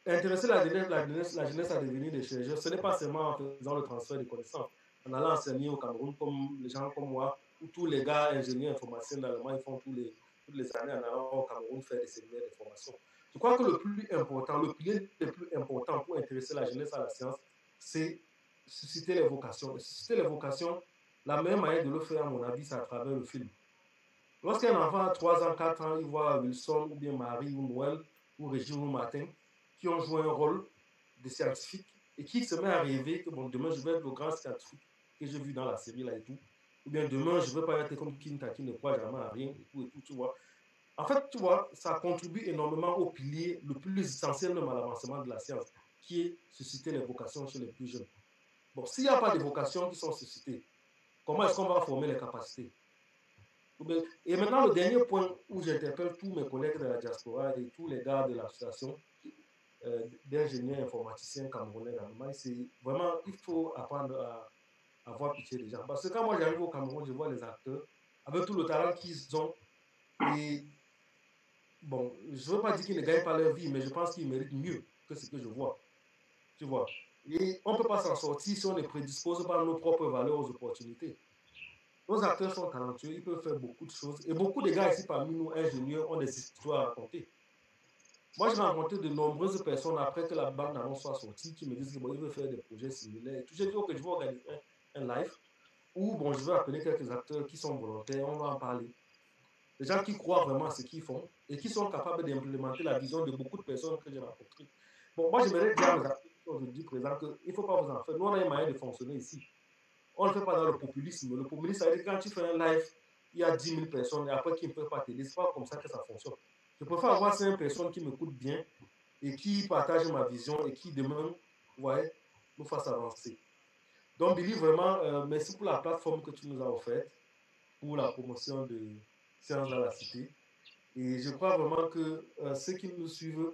Intéresser la jeunesse à devenir des chercheurs, ce n'est pas seulement en faisant le transfert de connaissances, en allant enseigner au Cameroun comme les gens comme moi, ou tous les gars ingénieurs informaticiens dans le monde, ils font toutes les années en allant au Cameroun faire des séminaires de formation. Je crois que le plus important, le pilier le plus important pour intéresser la jeunesse à la science, c'est susciter les vocations. Et susciter les vocations, la meilleure manière de le faire, à mon avis, c'est à travers le film. Lorsqu'un enfant a 3 ans, 4 ans, il voit Wilson, ou bien Marie, ou Noël, ou Régine, ou Martin, qui ont joué un rôle de scientifique et qui se met à rêver que bon, demain je vais être le grand scientifique que j'ai vu dans la série là et tout. Ou bien demain je ne veux pas être comme Kinta qui ne croit jamais à rien et tout, tu vois. En fait, tu vois, ça contribue énormément au pilier le plus essentiel même à l'avancement de la science, qui est susciter les vocations chez les plus jeunes. Bon, s'il n'y a pas de vocations qui sont suscitées, comment est-ce qu'on va former les capacités? Et maintenant, le dernier point où j'interpelle tous mes collègues de la diaspora et tous les gars de l'association d'ingénieurs informaticiens camerounais dans le Mali, c'est vraiment, il faut apprendre à avoir pitié des gens. Parce que quand moi j'arrive au Cameroun, je vois les acteurs avec tout le talent qu'ils ont. Et bon, je ne veux pas dire qu'ils ne gagnent pas leur vie, mais je pense qu'ils méritent mieux que ce que je vois. Tu vois. Et on ne peut pas s'en sortir si on ne prédispose pas nos propres valeurs aux opportunités. Nos acteurs sont talentueux, ils peuvent faire beaucoup de choses. Et beaucoup de gars ici parmi nous, ingénieurs, ont des histoires à raconter. Moi, j'ai rencontré de nombreuses personnes après que la bande annonce soit sortie qui me disent qu'ils veulent faire des projets similaires. J'ai dit que je vais organiser un live où bon, je vais appeler quelques acteurs qui sont volontaires, on va en parler. Des gens qui croient vraiment à ce qu'ils font et qui sont capables d'implémenter la vision de beaucoup de personnes que j'ai rencontrées. Bon, moi, j'aimerais dire à mes acteurs aujourd'hui présents qu'il ne faut pas vous en faire. Nous, on a un moyen de fonctionner ici. On ne le fait pas dans le populisme. Le populisme, ça veut dire que quand tu fais un live, il y a 10 000 personnes et après qui ne peuvent pas t'aider. Ce n'est pas comme ça que ça fonctionne. Je préfère avoir 5 personnes qui m'écoutent bien et qui partagent ma vision et qui demain, ouais, nous fassent avancer. Donc, Billy, vraiment, merci pour la plateforme que tu nous as offerte pour la promotion de Séances dans la Cité. Et je crois vraiment que ceux qui nous suivent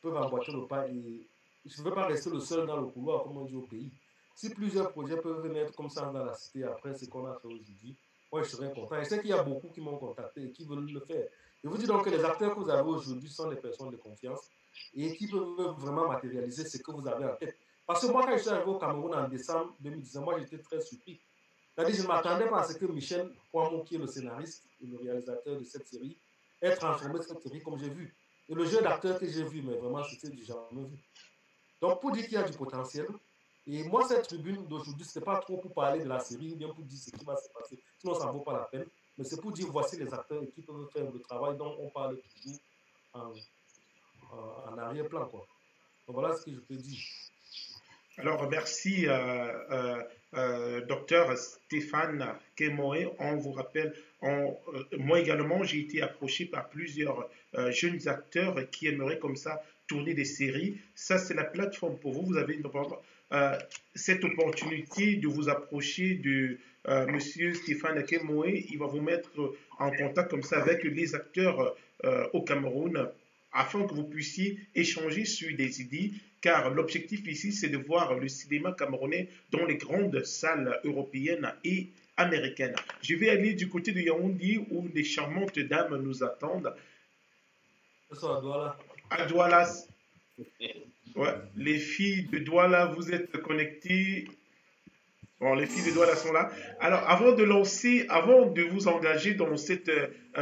peuvent emboîter le pas. Et je ne veux pas rester le seul dans le couloir, comme on dit au pays. Si plusieurs projets peuvent naître comme ça dans la cité après ce qu'on a fait aujourd'hui, moi je serais content. Et je sais qu'il y a beaucoup qui m'ont contacté et qui veulent le faire. Je vous dis donc que les acteurs que vous avez aujourd'hui sont des personnes de confiance et qui peuvent vraiment matérialiser ce que vous avez en tête. Parce que moi, quand je suis arrivé au Cameroun en décembre 2019, moi j'étais très surpris. C'est-à-dire, je ne m'attendais pas à ce que Michel Kouamouo, qui est le scénariste et le réalisateur de cette série, ait transformé cette série comme j'ai vu. Et le jeu d'acteur que j'ai vu, mais vraiment, c'était du jamais vu. Donc, pour dire qu'il y a du potentiel, et moi, cette tribune d'aujourd'hui, ce n'est pas trop pour parler de la série, ou bien pour dire ce qui va se passer, sinon ça ne vaut pas la peine, mais c'est pour dire voici les acteurs qui peuvent faire le travail dont on parle toujours en arrière-plan, quoi. Donc, voilà ce que je peux dire. Alors, merci, docteur Stéphane Kemoé. On vous rappelle, moi également, j'ai été approché par plusieurs jeunes acteurs qui aimeraient comme ça tourner des séries. Ça, c'est la plateforme pour vous. Vous avez cette opportunité de vous approcher de monsieur Stéphane Kemoé. Il va vous mettre en contact comme ça avec les acteurs au Cameroun afin que vous puissiez échanger sur des idées, car l'objectif ici, c'est de voir le cinéma camerounais dans les grandes salles européennes et américaines. Je vais aller du côté de Yaoundé, où des charmantes dames nous attendent. À Douala. À Douala. Ouais, les filles de Douala, vous êtes connectées. Bon, les filles de Douala sont là. Alors, avant de vous engager dans cette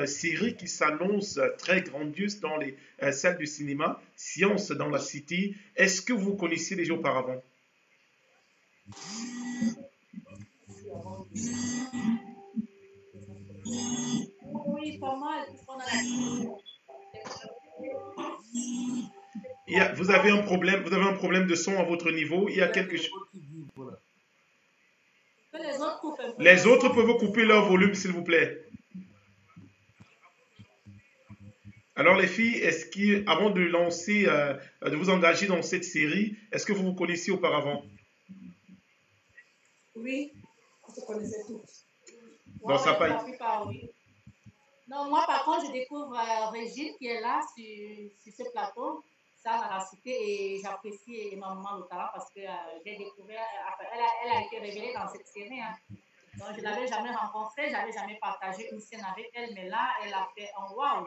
série qui s'annonce très grandiose dans les salles de cinéma, Science dans la Cité, est-ce que vous connaissiez déjà auparavant? Oui, pas mal. Vous avez un problème de son à votre niveau. Il y a quelque chose. Les autres peuvent couper leur volume, s'il vous plaît. Alors les filles, avant de lancer, de vous engager dans cette série, est-ce que vous vous connaissiez auparavant? Oui, on se connaissait tous. Bon, ça pas... Oui. Non, moi par contre, je découvre Régine qui est là sur ce plateau, ça dans la cité, et j'apprécie énormément le talent parce que j'ai découvert, elle a été révélée dans cette série. Hein. Donc, je ne l'avais jamais rencontrée, je n'avais jamais partagé une scène avec elle, mais là, elle a fait un wow.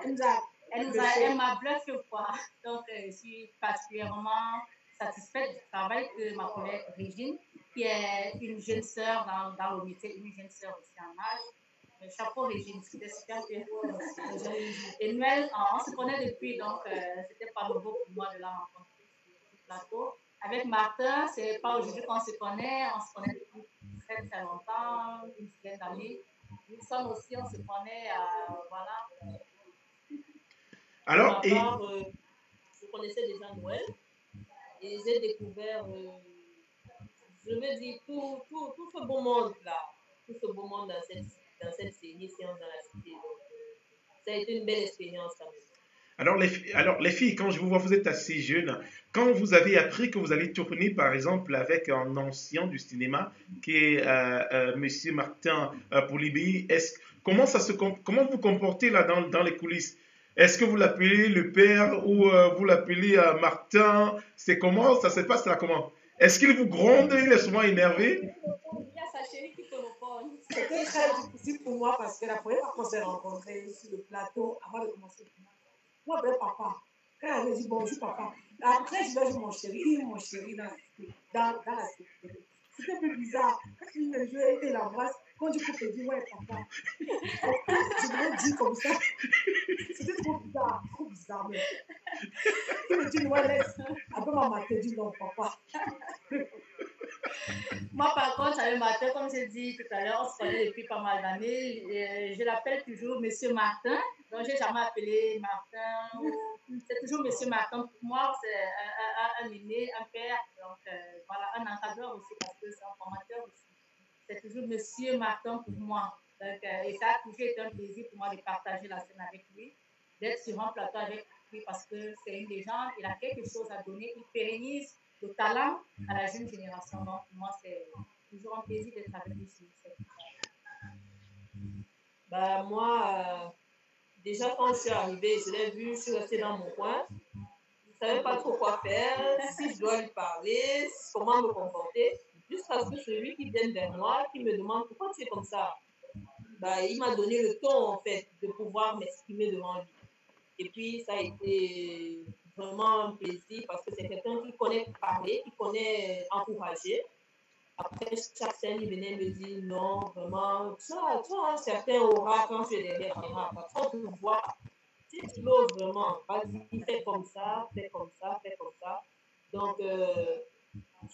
Elle m'a bluffé, quoi. Donc, je suis particulièrement satisfaite du travail que ma collègue Régine, qui est une jeune sœur dans le métier, une jeune sœur aussi en âge. Mais chapeau Régine, c'était super bien. Et Noël, on se connaît depuis, donc c'était pas nouveau pour moi de la rencontrer sur ce plateau. Avec Martin, c'est pas aujourd'hui qu'on se connaît, on se connaît depuis très très longtemps, une dizaine d'années. Nous sommes aussi, on se connaît, voilà. Alors, je connaissais déjà Noël et j'ai découvert, je veux dire, tout ce beau monde là, tout ce beau monde dans cette série Science dans la Cité. Donc, ça a été une belle expérience quand même. Alors les filles, quand je vous vois, vous êtes assez jeunes. Quand vous avez appris que vous allez tourner, par exemple, avec un ancien du cinéma, qui est Monsieur Martin Poulibé, comment vous comportez là dans les coulisses? Est-ce que vous l'appelez le père ou vous l'appelez Martin? C'est comment? Ça se passe là comment? Est-ce qu'il vous gronde? Il est souvent énervé? Il y a sa chérie qui te répond. C'était très difficile pour moi parce que la première fois qu'on s'est rencontrés sur le plateau, avant de commencer, moi, ben papa, quand elle me dit bonjour papa, après je vais dire mon chéri dans la sécurité. C'était un peu bizarre. Quand il me jouait et l'embrasse, quand du coup je dis ouais papa. Je voulais dire comme ça. C'était trop bizarre. Mais... il me dit ouais laisse. Après maman te dit non papa. Moi, par contre, avec Martin, comme j'ai dit tout à l'heure, on se connaît depuis pas mal d'années. Je l'appelle toujours Monsieur Martin. Donc, je n'ai jamais appelé Martin. C'est toujours Monsieur Martin. Pour moi, c'est un aîné, un père. Donc, voilà, un encadreur aussi, parce que c'est un formateur aussi. C'est toujours Monsieur Martin pour moi. Donc, et ça a toujours été un plaisir pour moi de partager la scène avec lui, d'être sur un plateau avec lui parce que c'est une légende, il a quelque chose à donner, il pérennise le talent à la jeune génération. Donc, moi, c'est toujours un plaisir d'être avec lui sur cette Bah, moi, déjà quand je suis arrivée, je l'ai vu, je suis restée dans mon coin. Je ne savais pas trop quoi faire, si je dois lui parler, comment me comporter, jusqu'à ce que celui qui vienne vers moi, qui me demande pourquoi tu es comme ça. Bah, il m'a donné le ton, en fait, de pouvoir m'exprimer devant lui. Et puis, ça a été vraiment un plaisir parce que c'est quelqu'un qui connaît parler, qui connaît encourager. Après, chaque scène, il venait me dire non, vraiment, tu as un certain aura quand tu es derrière caméra. Quand tu vois, si tu l'oses vraiment, vas-y, fais comme ça, fais comme ça, fais comme ça. Donc,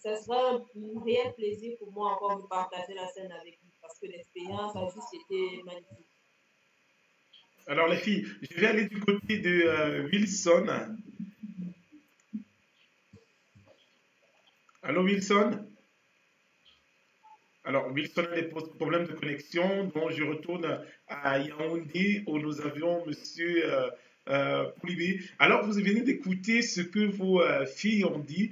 ça sera un réel plaisir pour moi encore de partager la scène avec lui parce que l'expérience a juste été magnifique. Alors les filles, je vais aller du côté de Wilson. Allô Wilson? Alors Wilson a des problèmes de connexion, donc je retourne à Yaoundé où nous avions Monsieur Poulibé. Alors vous venez d'écouter ce que vos filles ont dit.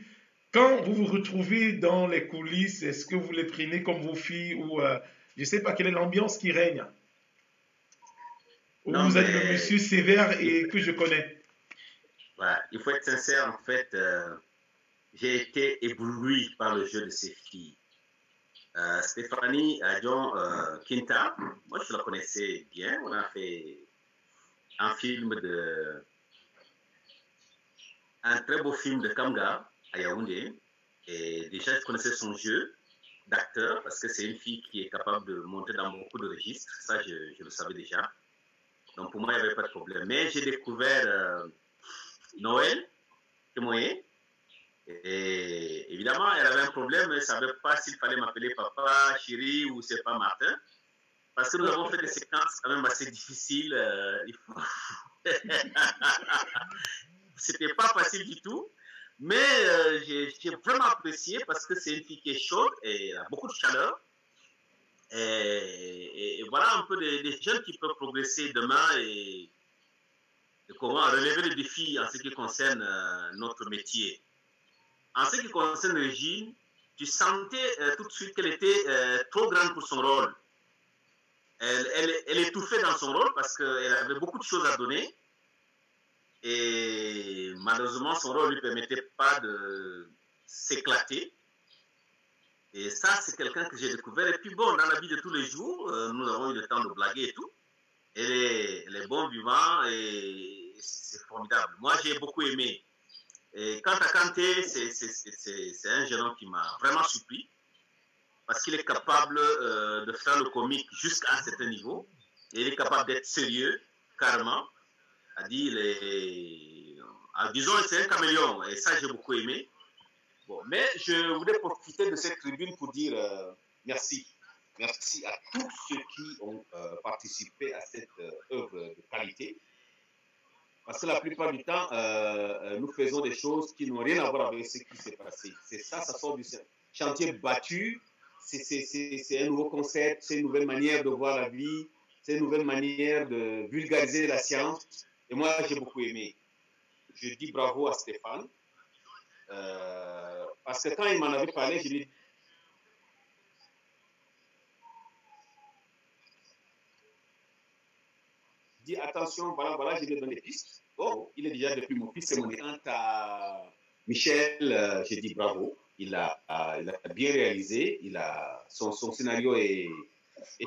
Quand vous vous retrouvez dans les coulisses, est-ce que vous les prenez comme vos filles ou je ne sais pas quelle est l'ambiance qui règne? Ou vous êtes le monsieur sévère et que je connais? Voilà, il faut être sincère, en fait, j'ai été ébloui par le jeu de ces filles. Stéphanie Adjon Quinta, moi je la connaissais bien, on a fait un très beau film de Kamga à Yaoundé, et déjà je connaissais son jeu d'acteur parce que c'est une fille qui est capable de monter dans beaucoup de registres, ça je le savais déjà. Donc pour moi, il n'y avait pas de problème. Mais j'ai découvert Noël, Kemoye. Et évidemment, elle avait un problème. Elle ne savait pas s'il fallait m'appeler papa, chéri ou c'est pas Martin. Parce que nous avons fait des séquences quand même assez difficiles. C'était pas facile du tout. Mais j'ai vraiment apprécié parce que c'est une fille qui est chaude et elle a beaucoup de chaleur. Et voilà un peu des jeunes qui peuvent progresser demain et comment relever les défis en ce qui concerne notre métier. En ce qui concerne Régine, tu sentais tout de suite qu'elle était trop grande pour son rôle. Elle étouffait dans son rôle parce qu'elle avait beaucoup de choses à donner et malheureusement son rôle ne lui permettait pas de s'éclater. Et ça, c'est quelqu'un que j'ai découvert. Et puis bon, dans la vie de tous les jours, nous avons eu le temps de blaguer et tout. Elle est bon vivant et c'est formidable. Moi, j'ai beaucoup aimé. Et quant à Kanté, c'est un jeune homme qui m'a vraiment surpris parce qu'il est capable de faire le comique jusqu'à un certain niveau. Et il est capable d'être sérieux, carrément. Disons, c'est un caméléon. Et ça, j'ai beaucoup aimé. Bon, mais je voulais profiter de cette tribune pour dire merci. Merci à tous ceux qui ont participé à cette œuvre de qualité. Parce que la plupart du temps, nous faisons des choses qui n'ont rien à voir avec ce qui s'est passé. C'est ça, ça sort du chantier battu. C'est un nouveau concept, c'est une nouvelle manière de voir la vie, c'est une nouvelle manière de vulgariser la science. Et moi, j'ai beaucoup aimé. Je dis bravo à Stéphane. Parce que quand il m'en avait parlé, je lui ai dit attention, voilà, je lui ai donné des pistes. Oh, il est déjà depuis mon fils, c'est mon quant à Michel, j'ai dit bravo. Il a bien réalisé, son scénario est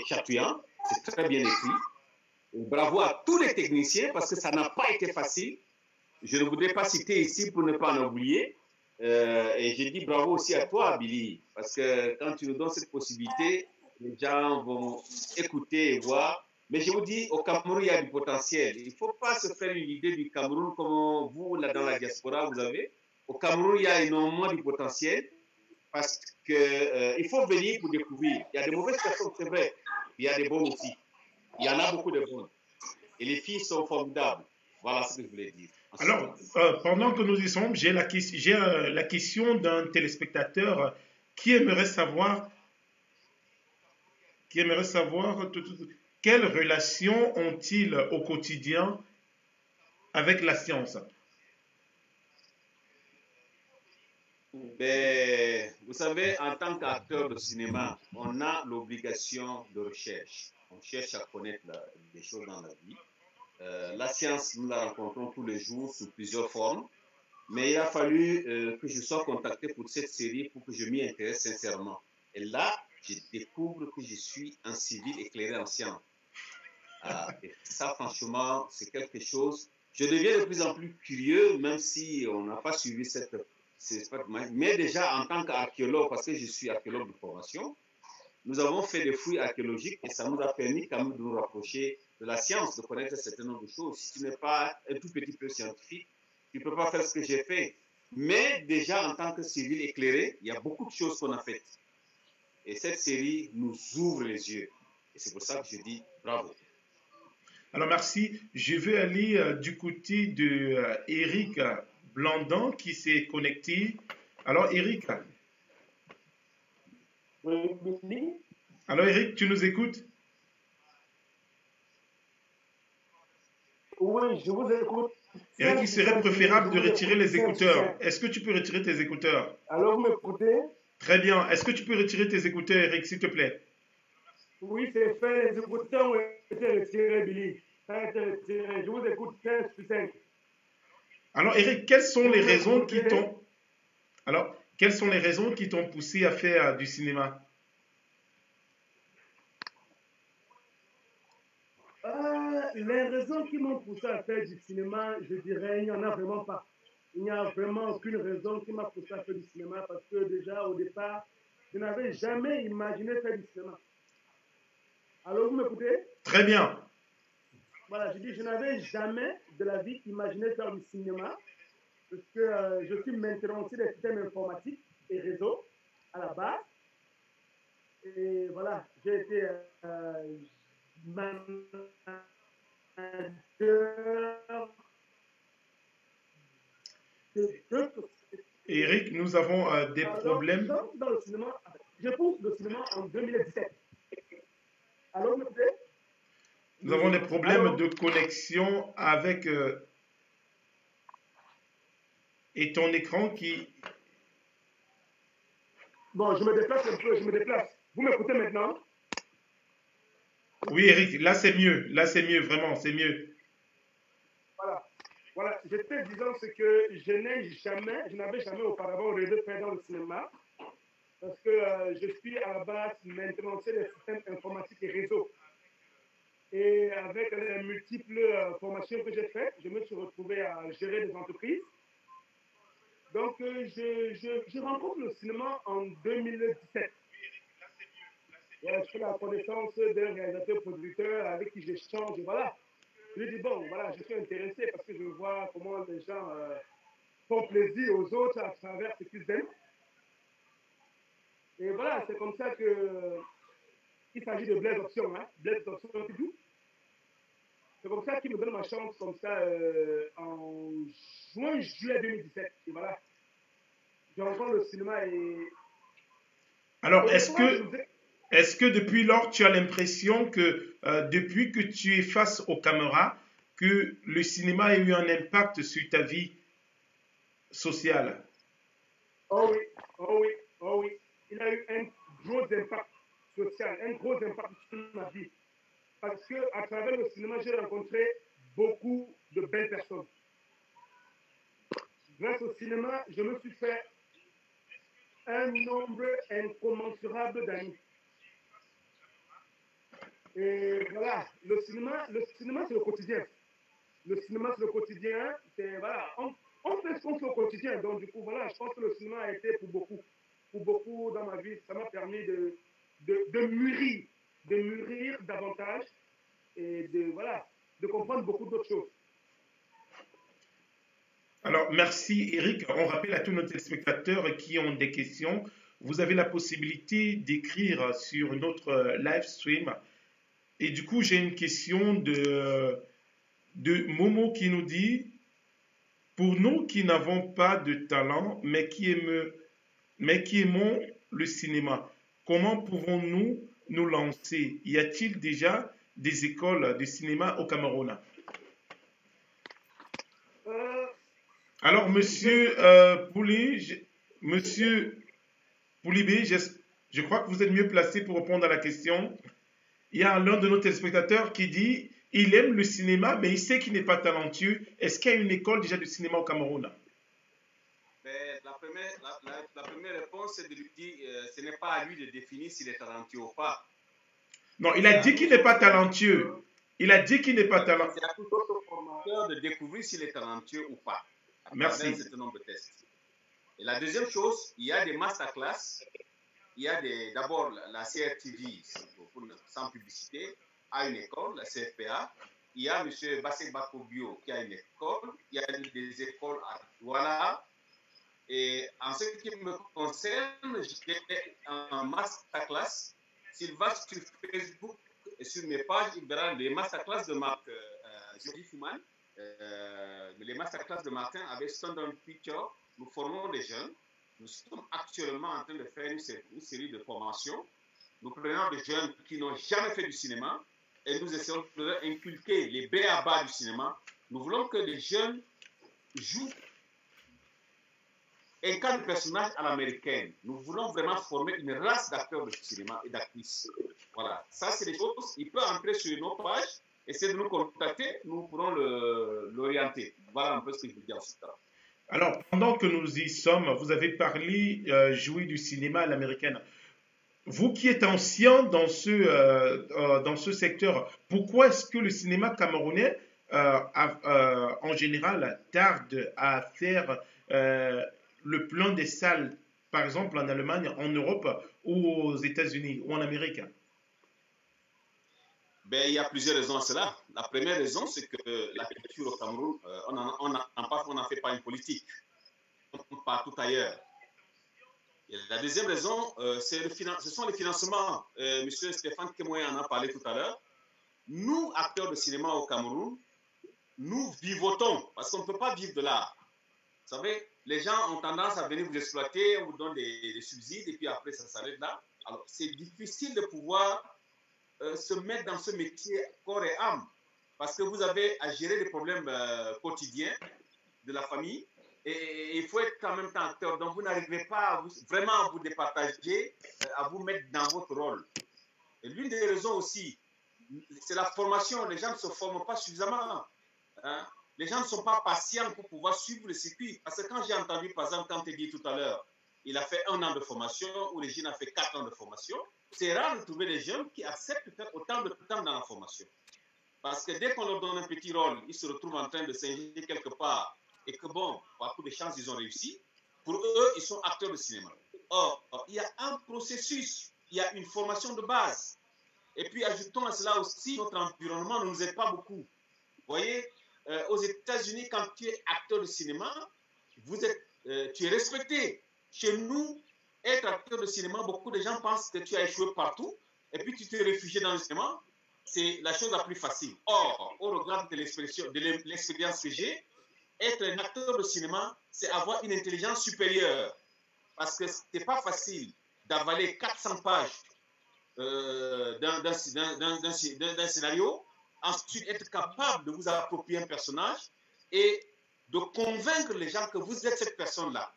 chatouillant, c'est très bien écrit. Et bravo à tous les techniciens parce que ça n'a pas été facile. Je ne voudrais pas citer ici pour ne pas en oublier. Et j'ai dit bravo aussi à toi, Billy, parce que quand tu nous donnes cette possibilité, les gens vont écouter et voir. Mais je vous dis, au Cameroun, il y a du potentiel. Il ne faut pas se faire une idée du Cameroun comme vous, là, dans la diaspora, vous avez. Au Cameroun, il y a énormément de potentiel parce qu'il faut venir pour découvrir. Il y a des mauvaises personnes, c'est vrai. Il y a des bonnes aussi. Il y en a beaucoup de bonnes. Et les filles sont formidables. Voilà ce que je voulais dire. Alors, pendant que nous y sommes, j'ai la question d'un téléspectateur qui aimerait savoir quelles relations ont-ils au quotidien avec la science? Ben, vous savez, en tant qu'acteur de cinéma, on a l'obligation de recherche. On cherche à connaître des choses dans la vie. La science, nous la rencontrons tous les jours sous plusieurs formes. Mais il a fallu que je sois contacté pour cette série pour que je m'y intéresse sincèrement. Et là, je découvre que je suis un civil éclairé en science. Et ça, franchement, c'est quelque chose. Je deviens de plus en plus curieux, même si on n'a pas suivi cette... Mais déjà, en tant qu'archéologue, parce que je suis archéologue de formation, nous avons fait des fouilles archéologiques et ça nous a permis quand même de nous rapprocher de la science, de connaître un certain nombre de choses. Si tu n'es pas un tout petit peu scientifique, tu ne peux pas faire ce que j'ai fait. Mais déjà, en tant que civil éclairé, il y a beaucoup de choses qu'on a faites. Et cette série nous ouvre les yeux. Et c'est pour ça que je dis bravo. Alors, merci. Je vais aller du côté de Eric Blandon qui s'est connecté. Alors, Eric. Oui. Alors, Eric, tu nous écoutes? Oui, je vous écoute. Eric, il serait préférable de retirer les écouteurs. Est-ce que tu peux retirer tes écouteurs? Alors, vous m'écoutez? Très bien. Est-ce que tu peux retirer tes écouteurs, Eric, s'il te plaît? Oui, c'est fait. Les écouteurs ont été retirés, Billy. Ça a été retiré. Je vous écoute 15 sur 5. Alors, Eric, quelles sont les raisons qui t'ont... Alors, quelles sont les raisons qui t'ont poussé à faire du cinéma? Les raisons qui m'ont poussé à faire du cinéma, je dirais, il n'y en a vraiment pas. Il n'y a vraiment aucune raison qui m'a poussé à faire du cinéma parce que déjà, au départ, je n'avais jamais imaginé faire du cinéma. Alors, vous m'écoutez? Très bien. Voilà, je dis, je n'avais jamais de la vie imaginé faire du cinéma parce que je suis maintenant aussi des systèmes informatiques et réseaux à la base. Et voilà, j'ai été Eric, nous avons des problèmes. Dans le cinéma, je pousse le cinéma en 2017. Alors, vous m'écoutez? Nous avons des problèmes de connexion avec et ton écran qui... Bon, je me déplace un peu, je me déplace. Vous m'écoutez maintenant? Oui, Eric, là c'est mieux. Là c'est mieux, vraiment, c'est mieux. Voilà. J'étais disant ce que je n'avais jamais auparavant rêvé de faire dans le cinéma. Parce que je suis à la base maintenancier des systèmes informatiques et réseaux. Et avec les multiples formations que j'ai faites, je me suis retrouvé à gérer des entreprises. Donc, je rencontre le cinéma en 2017. Voilà, je fais la connaissance d'un réalisateur-producteur avec qui j'échange. Et voilà. Je lui dis, bon, voilà, je suis intéressé parce que je vois comment les gens font plaisir aux autres à travers ce qu'ils aiment. Et voilà, c'est comme ça qu'il s'agit de Blaise Option, hein, Blaise Option TV. C'est comme ça qu'il me donne ma chance, comme ça, en juillet 2017. Et voilà, je rencontre le cinéma et... Alors, est-ce que depuis lors, tu as l'impression que depuis que tu es face aux caméras, que le cinéma a eu un impact sur ta vie sociale? Oh oui. Il a eu un gros impact social, un gros impact sur ma vie. Parce qu'à travers le cinéma, j'ai rencontré beaucoup de belles personnes. Grâce au cinéma, je me suis fait un nombre incommensurable d'amis. Et voilà, le cinéma c'est le quotidien. Le cinéma, c'est le quotidien. Voilà, on fait ce qu'on fait au quotidien. Donc, du coup, voilà, je pense que le cinéma a été pour beaucoup dans ma vie, ça m'a permis de mûrir davantage et de comprendre beaucoup d'autres choses. Alors, merci Eric. On rappelle à tous nos téléspectateurs qui ont des questions, vous avez la possibilité d'écrire sur notre live stream. Et du coup, j'ai une question de Momo qui nous dit, pour nous qui n'avons pas de talent, mais qui aimons le cinéma, comment pouvons-nous nous lancer? Y a-t-il déjà des écoles de cinéma au Cameroun? Alors, monsieur monsieur Poulibé, je crois que vous êtes mieux placé pour répondre à la question. Il y a l'un de nos téléspectateurs qui dit il aime le cinéma, mais il sait qu'il n'est pas talentueux. Est-ce qu'il y a une école déjà de cinéma au Cameroun? La première réponse, c'est de lui dire ce n'est pas à lui de définir s'il est talentueux ou pas. Non, il a dit qu'il n'est pas talentueux. Il a dit qu'il n'est pas talentueux. C'est à tout autre formateur de découvrir s'il est talentueux ou pas. Merci. Un certain nombre de tests. Et la deuxième chose, il y a des masterclass. Il y a d'abord la CRTV, sans publicité, a une école, la CFPA. Il y a M. Bassek Bakobio qui a une école. Il y a des écoles à Douala. Et en ce qui me concerne, j'ai un masterclass. S'il va sur Facebook et sur mes pages, il verra les masterclass de Marc Jordi Fouman. Les masterclass de Martin avec Standard Picture. Nous formons des jeunes. Nous sommes actuellement en train de faire une série de formations. Nous prenons des jeunes qui n'ont jamais fait du cinéma et nous essayons de leur inculquer les b.a.-ba du cinéma. Nous voulons que les jeunes jouent, incarnent le personnage à l'américaine. Nous voulons vraiment former une race d'acteurs de cinéma et d'actrices. Voilà, ça c'est des choses. Il peut entrer sur nos pages, essayer de nous contacter, nous pourrons l'orienter. Voilà un peu ce que je veux dire en ce temps. Alors, pendant que nous y sommes, vous avez parlé, jouer du cinéma à l'américaine. Vous qui êtes ancien dans ce secteur, pourquoi est-ce que le cinéma camerounais, en général, tarde à faire le plein des salles, par exemple en Allemagne, en Europe ou aux États-Unis ou en Amérique? Il y a plusieurs raisons à cela. La première raison, c'est que la culture au Cameroun, on n'en fait pas une politique, partout ailleurs. Et la deuxième raison, ce sont les financements. Monsieur Stéphane Kemoye en a parlé tout à l'heure. Nous, acteurs de cinéma au Cameroun, nous vivotons, parce qu'on ne peut pas vivre de l'art. Vous savez, les gens ont tendance à venir vous exploiter, on vous donne des subsides, et puis après, ça s'arrête là. Alors, c'est difficile de pouvoir se mettre dans ce métier corps et âme, parce que vous avez à gérer les problèmes quotidiens de la famille, et il faut être en même temps acteur, donc vous n'arrivez pas vraiment à vous départager, à vous mettre dans votre rôle. Et l'une des raisons aussi, c'est la formation. Les gens ne se forment pas suffisamment. Hein? Les gens ne sont pas patients pour pouvoir suivre le circuit, parce que quand j'ai entendu, par exemple, quand tu dis tout à l'heure, il a fait 1 an de formation, ou les jeunes a fait 4 ans de formation. C'est rare de trouver des jeunes qui acceptent de faire autant de temps dans la formation. Parce que dès qu'on leur donne un petit rôle, ils se retrouvent en train de s'ingénier quelque part. Et que bon, par coup de chance, ils ont réussi. Pour eux, ils sont acteurs de cinéma. Or, il y a un processus, il y a une formation de base. Et puis, ajoutons à cela aussi, notre environnement ne nous aide pas beaucoup. Vous voyez, aux États-Unis, quand tu es acteur de cinéma, tu es respecté. Chez nous, être acteur de cinéma, beaucoup de gens pensent que tu as échoué partout et puis tu t'es réfugié dans le cinéma. C'est la chose la plus facile. Or, au regard de l'expérience que j'ai, être un acteur de cinéma, c'est avoir une intelligence supérieure. Parce que ce n'est pas facile d'avaler 400 pages d'un scénario, ensuite être capable de vous approprier un personnage et de convaincre les gens que vous êtes cette personne-là,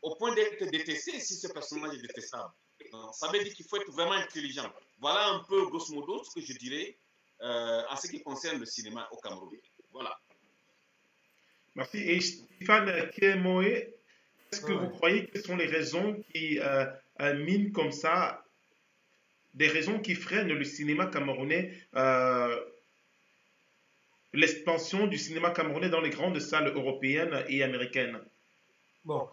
au point d'être détesté si ce personnage est détestable. Donc, ça veut dire qu'il faut être vraiment intelligent. Voilà un peu, grosso modo, ce que je dirais en ce qui concerne le cinéma au Cameroun. Voilà. Merci. Et Stéphane Kemoye, est-ce que vous croyez que ce sont les raisons qui minent comme ça, des raisons qui freinent le cinéma camerounais, l'expansion du cinéma camerounais dans les grandes salles européennes et américaines? Bon,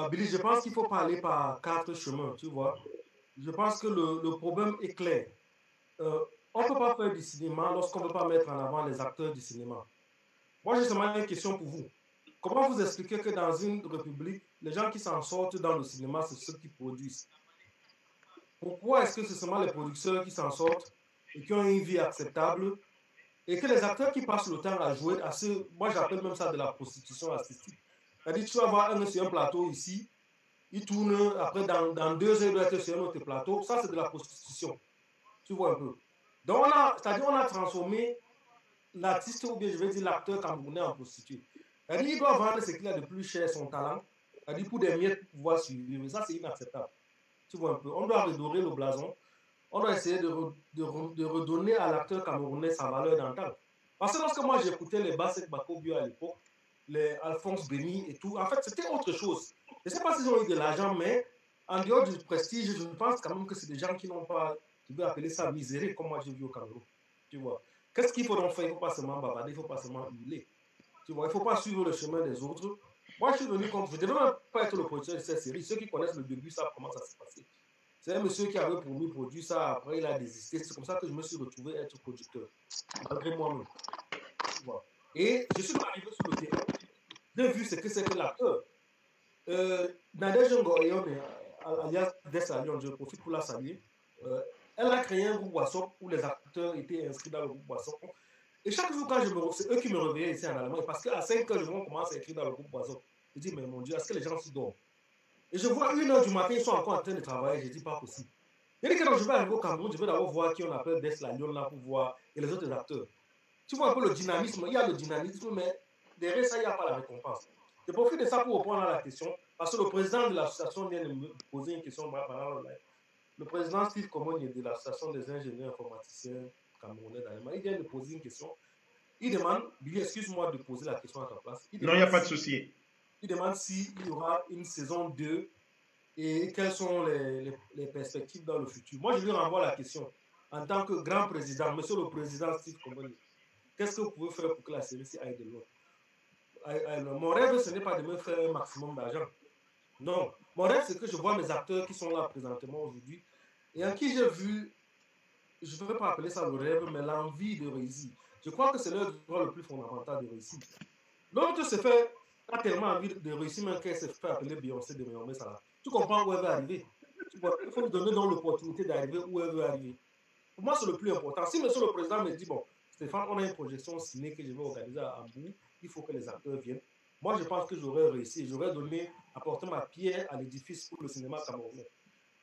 Billy, je pense qu'il faut parler par 4 chemins, tu vois. Je pense que le problème est clair. On ne peut pas faire du cinéma lorsqu'on ne veut pas mettre en avant les acteurs du cinéma. Moi, j'ai seulement une question pour vous. Comment vous expliquez que dans une république, les gens qui s'en sortent dans le cinéma, c'est ceux qui produisent? Pourquoi est-ce que c'est seulement les producteurs qui s'en sortent et qui ont une vie acceptable et que les acteurs qui passent le temps à jouer, moi j'appelle même ça de la prostitution artistique. C'est-à-dire tu vas voir un sur un plateau ici, il tourne, après dans 2 heures, il doit être sur un autre plateau, ça c'est de la prostitution. Tu vois un peu. Donc on a transformé l'artiste, ou bien je vais dire l'acteur camerounais en prostitué. Elle dit, il doit vendre ce qu'il a de plus cher, son talent. Elle dit, pour des miettes, pour pouvoir survivre. Ça, c'est inacceptable. Tu vois un peu. On doit redorer le blason. On doit essayer de redonner à l'acteur camerounais sa valeur d'antan. Parce que lorsque moi j'écoutais les Bassek Bakobio à l'époque, les Alphonse Béni et tout, en fait, c'était autre chose. Je ne sais pas s'ils ont eu de l'argent, mais en dehors du prestige, je pense quand même que c'est des gens qui n'ont pas, tu peux appeler ça miséré, comme moi j'ai vu au Cameroun. Tu vois. Qu'est-ce qu'il faut donc faire? Il ne faut pas seulement bavarder, il ne faut pas seulement huiler. Tu vois, il ne faut pas suivre le chemin des autres. Moi, je suis venu comme, je ne devais même pas être le producteur de cette série. Ceux qui connaissent le début savent comment ça s'est passé. C'est un monsieur qui avait promis produire ça, après il a désisté. C'est comme ça que je me suis retrouvé être producteur, malgré moi-même. Et je suis arrivé sur le terrain, j'ai vu ce que c'est que l'acteur. Nadège Ngoyone, alias Dessalion, je profite pour la saluer. Elle a créé un groupe WhatsApp où les acteurs étaient inscrits dans le groupe WhatsApp. Et chaque jour, quand c'est eux qui me réveillaient ici en Allemagne, parce qu'à 5 h, on commence à écrire dans le groupe WhatsApp. Je dis, mais mon Dieu, est-ce que les gens s'y dorment? Et je vois 1 h du matin, ils sont encore en train de travailler. Je dis, pas possible. Je dis que non, je vais arriver au Cameroun, je vais d'abord voir qui on appelle Dessalion là pour voir, et les autres acteurs. Tu vois un peu le dynamisme, il y a le dynamisme, mais derrière ça, il n'y a pas la récompense. Je profite de ça pour répondre à la question, parce que le président de l'association vient de me poser une question pendant le live. Le président Steve Comogne de l'association des ingénieurs informaticiens camerounais d'Allemagne, il vient de poser une question. Il demande, Billy, excuse-moi de poser la question à ta place. Non, il n'y a pas de souci. Il demande s'il y aura une saison 2 et quelles sont les perspectives dans le futur. Moi, je lui renvoie la question. En tant que grand président, monsieur le président Steve Comogne, qu'est-ce que vous pouvez faire pour que la série aille de loin? Mon rêve, ce n'est pas de me faire un maximum d'argent. Non. Mon rêve, c'est que je vois mes acteurs qui sont là présentement aujourd'hui et en qui j'ai vu, je ne veux pas appeler ça le rêve, mais l'envie de réussir. Je crois que c'est le droit le plus fondamental de réussir. L'autre a tellement envie de réussir, même qu'elle se fait appeler Beyoncé de Méomé Salah. Tu comprends où elle veut arriver? Il faut lui donner l'opportunité d'arriver où elle veut arriver. Pour moi, c'est le plus important. Si monsieur le président me dit, bon, Stéphane, on a une projection ciné que je vais organiser à Hambourg, il faut que les acteurs viennent. Moi, je pense que j'aurais réussi. J'aurais apporté ma pierre à l'édifice pour le cinéma camerounais.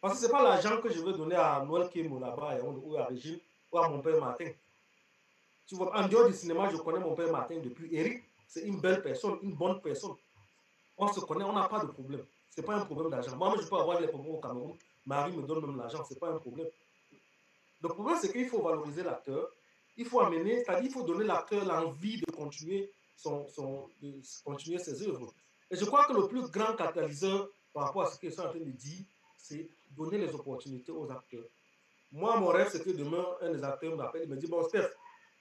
Parce que ce n'est pas l'argent que je veux donner à Noël Kemo là-bas, ou à Régine, ou à mon père Martin. Tu vois, en dehors du cinéma, je connais mon père Martin depuis. Eric, c'est une belle personne, une bonne personne. On se connaît, on n'a pas de problème. Ce n'est pas un problème d'argent. Moi, je peux avoir les problèmes au Cameroun. Marie me donne même l'argent, ce n'est pas un problème. Le problème, c'est qu'il faut valoriser l'acteur. Il faut amener, c'est-à-dire il faut donner à l'acteur l'envie de continuer, continuer ses œuvres. Et je crois que le plus grand catalyseur par rapport à ce que je suis en train de dire, c'est donner les opportunités aux acteurs. Moi, mon rêve, c'est que demain, un des acteurs m'appelle, il me dit, bon, Steph,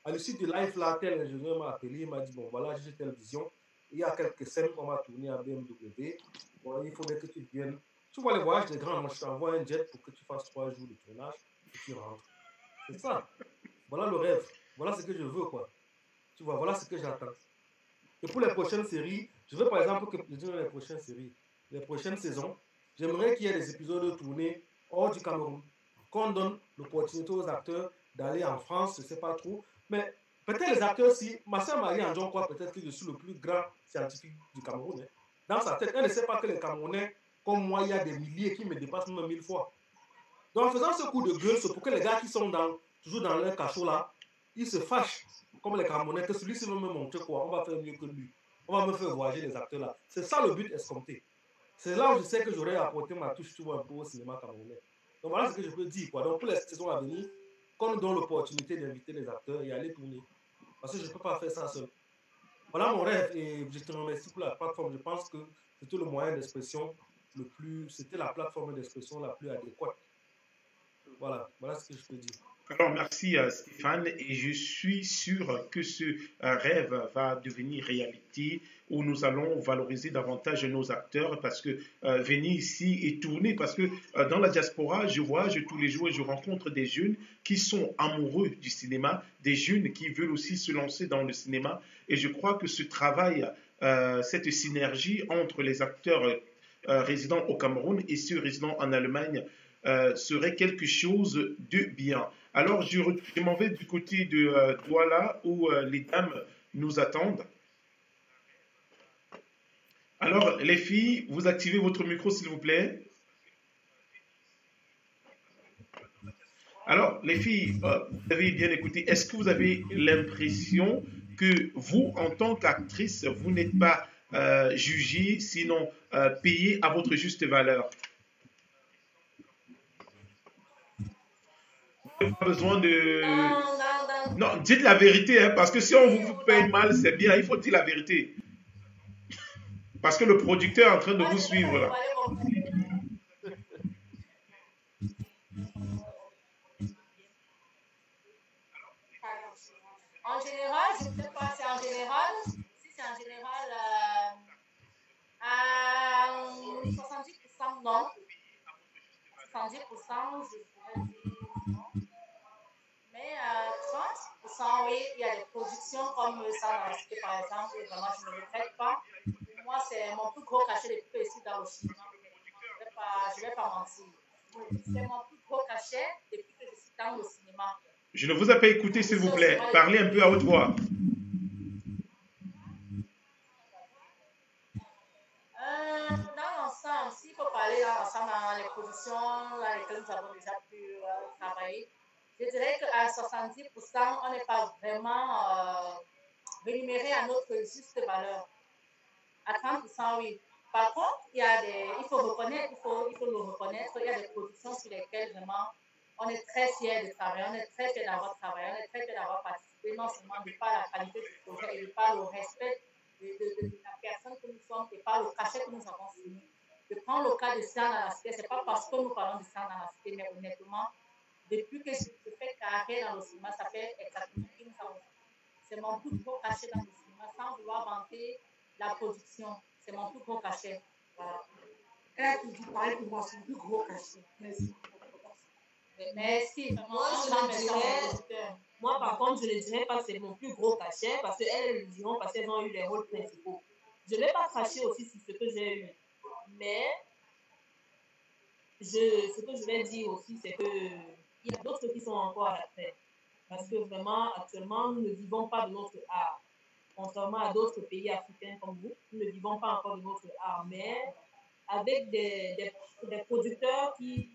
à l'issue du live, là, tel ingénieur m'a appelé, il m'a dit, bon, voilà, j'ai telle vision. Il y a quelques scènes qu'on va tourner à BMW. Bon, il faudrait que tu viennes. Tu vois les voyages des grands, moi, je t'envoie un jet pour que tu fasses 3 jours de tournage et tu rentres. C'est ça. Voilà le rêve. Voilà ce que je veux, quoi. Tu vois, voilà ce que j'attends. Et pour les prochaines séries, je veux par exemple que les prochaines séries, les prochaines saisons, j'aimerais qu'il y ait des épisodes tournés hors du Cameroun. Qu'on donne l'opportunité aux acteurs d'aller en France, je ne sais pas trop. Mais peut-être les acteurs, si ma soeur Marie Andjon croit peut-être que je suis le plus grand scientifique du Cameroun. Hein. Dans sa tête, elle ne sait pas que les Camerounais, comme moi, il y a des milliers qui me dépassent même 1000 fois. Donc en faisant ce coup de gueule, c'est pour que les gars qui sont toujours dans leur cachot là, ils se fâchent, comme les Camerounais, que celui-ci veut me montrer quoi, on va faire mieux que lui. On va me faire voyager les acteurs là. C'est ça le but escompté. C'est là où je sais que j'aurais apporté ma touche, tu vois, un peu au cinéma camerounais. Donc voilà ce que je peux dire, quoi. Donc pour les saisons à venir, qu'on nous donne l'opportunité d'inviter les acteurs et aller tourner. Parce que je ne peux pas faire ça seul. Voilà mon rêve et je te remercie pour la plateforme. Je pense que c'était le moyen d'expression le plus, c'était la plateforme d'expression la plus adéquate. Voilà, voilà ce que je peux dire. Alors, merci Stéphane, et je suis sûr que ce rêve va devenir réalité, où nous allons valoriser davantage nos acteurs, parce que venir ici et tourner, parce que dans la diaspora, je voyage tous les jours et je rencontre des jeunes qui sont amoureux du cinéma, des jeunes qui veulent aussi se lancer dans le cinéma, et je crois que ce travail, cette synergie entre les acteurs résidents au Cameroun et ceux résidant en Allemagne serait quelque chose de bien. Alors, je m'en vais du côté de Douala où les dames nous attendent. Alors, les filles, vous activez votre micro, s'il vous plaît. Alors, les filles, vous avez bien écouté. Est-ce que vous avez l'impression que vous, en tant qu'actrice, vous n'êtes pas jugée, sinon payée à votre juste valeur? Vous n'avez pas besoin de... Non, dites la vérité, hein, parce que si on vous paye mal, c'est bien, il faut dire la vérité. Parce que le producteur est en train de vous suivre là. En général, je ne sais pas, c'est en général, si c'est en général, à 70%, non. 70%, je pourrais dire non. Mais 30%, oui, il y a des productions comme ça dans la cité, par exemple, et vraiment, je ne le regrette pas. Moi, c'est mon plus gros cachet depuis que je suis dans le cinéma. Je ne vais pas mentir. C'est mon plus gros cachet depuis que je suis dans le cinéma. Je ne vous ai pas écouté, s'il vous plaît. Parlez un peu à haute voix. Dans l'ensemble, s'il faut parler dans l'ensemble, dans les productions dans lesquelles nous avons déjà pu travailler, je dirais qu'à 70%, on n'est pas vraiment rémunéré à notre juste valeur. À 30%, oui. Par contre, il faut le reconnaître, il y a des productions sur lesquelles vraiment on est très fiers de travailler, on est très fiers d'avoir travaillé, on est très fiers d'avoir participé, non seulement de par la qualité du projet et de par le respect de la personne que nous sommes et par le cachet que nous avons signé. Je prends le cas de Sang dans la cité, ce n'est pas parce que nous parlons de Sang dans la cité, mais honnêtement, depuis que je fais carrière dans le cinéma, ça fait exactement 15 ans. C'est mon plus gros cachet dans le cinéma, sans vouloir vanter la production. C'est mon plus gros cachet. Voilà. Elle a tout dit pareil pour moi, c'est mon plus gros cachet. Merci. Merci. Moi, par contre, je ne dirais pas que c'est mon plus gros cachet parce qu'elles le diront parce qu'elles ont eu les rôles principaux. Je ne vais pas cracher aussi sur ce que j'ai eu. Mais ce que je vais dire aussi, c'est qu'il y a d'autres qui sont encore à la traite. Parce que vraiment, actuellement, nous ne vivons pas de notre art. Contrairement à d'autres pays africains comme vous, nous ne vivons pas encore de notre art. Mais avec des producteurs qui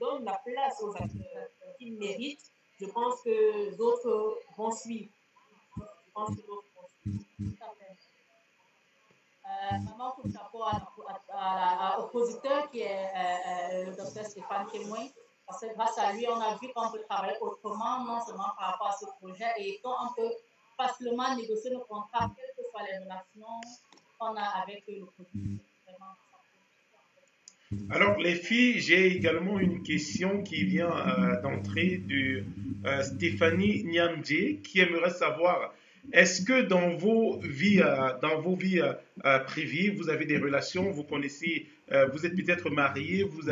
donnent la place aux acteurs qui méritent, je pense que d'autres vont suivre. Maman, coup de chapeau au producteur qui est le docteur Stéphane Témoin, parce que grâce à lui, on a vu qu'on peut travailler autrement, non seulement par rapport à ce projet, et qu'on peut facilement négocier nos contrats, quelles que soient les relations qu'on a avec le producteur. Vraiment. Alors, les filles, j'ai également une question qui vient d'entrer de Stéphanie Nyamdje qui aimerait savoir, est-ce que dans vos vies privées, vous avez des relations, vous connaissez, vous êtes peut-être mariés, vous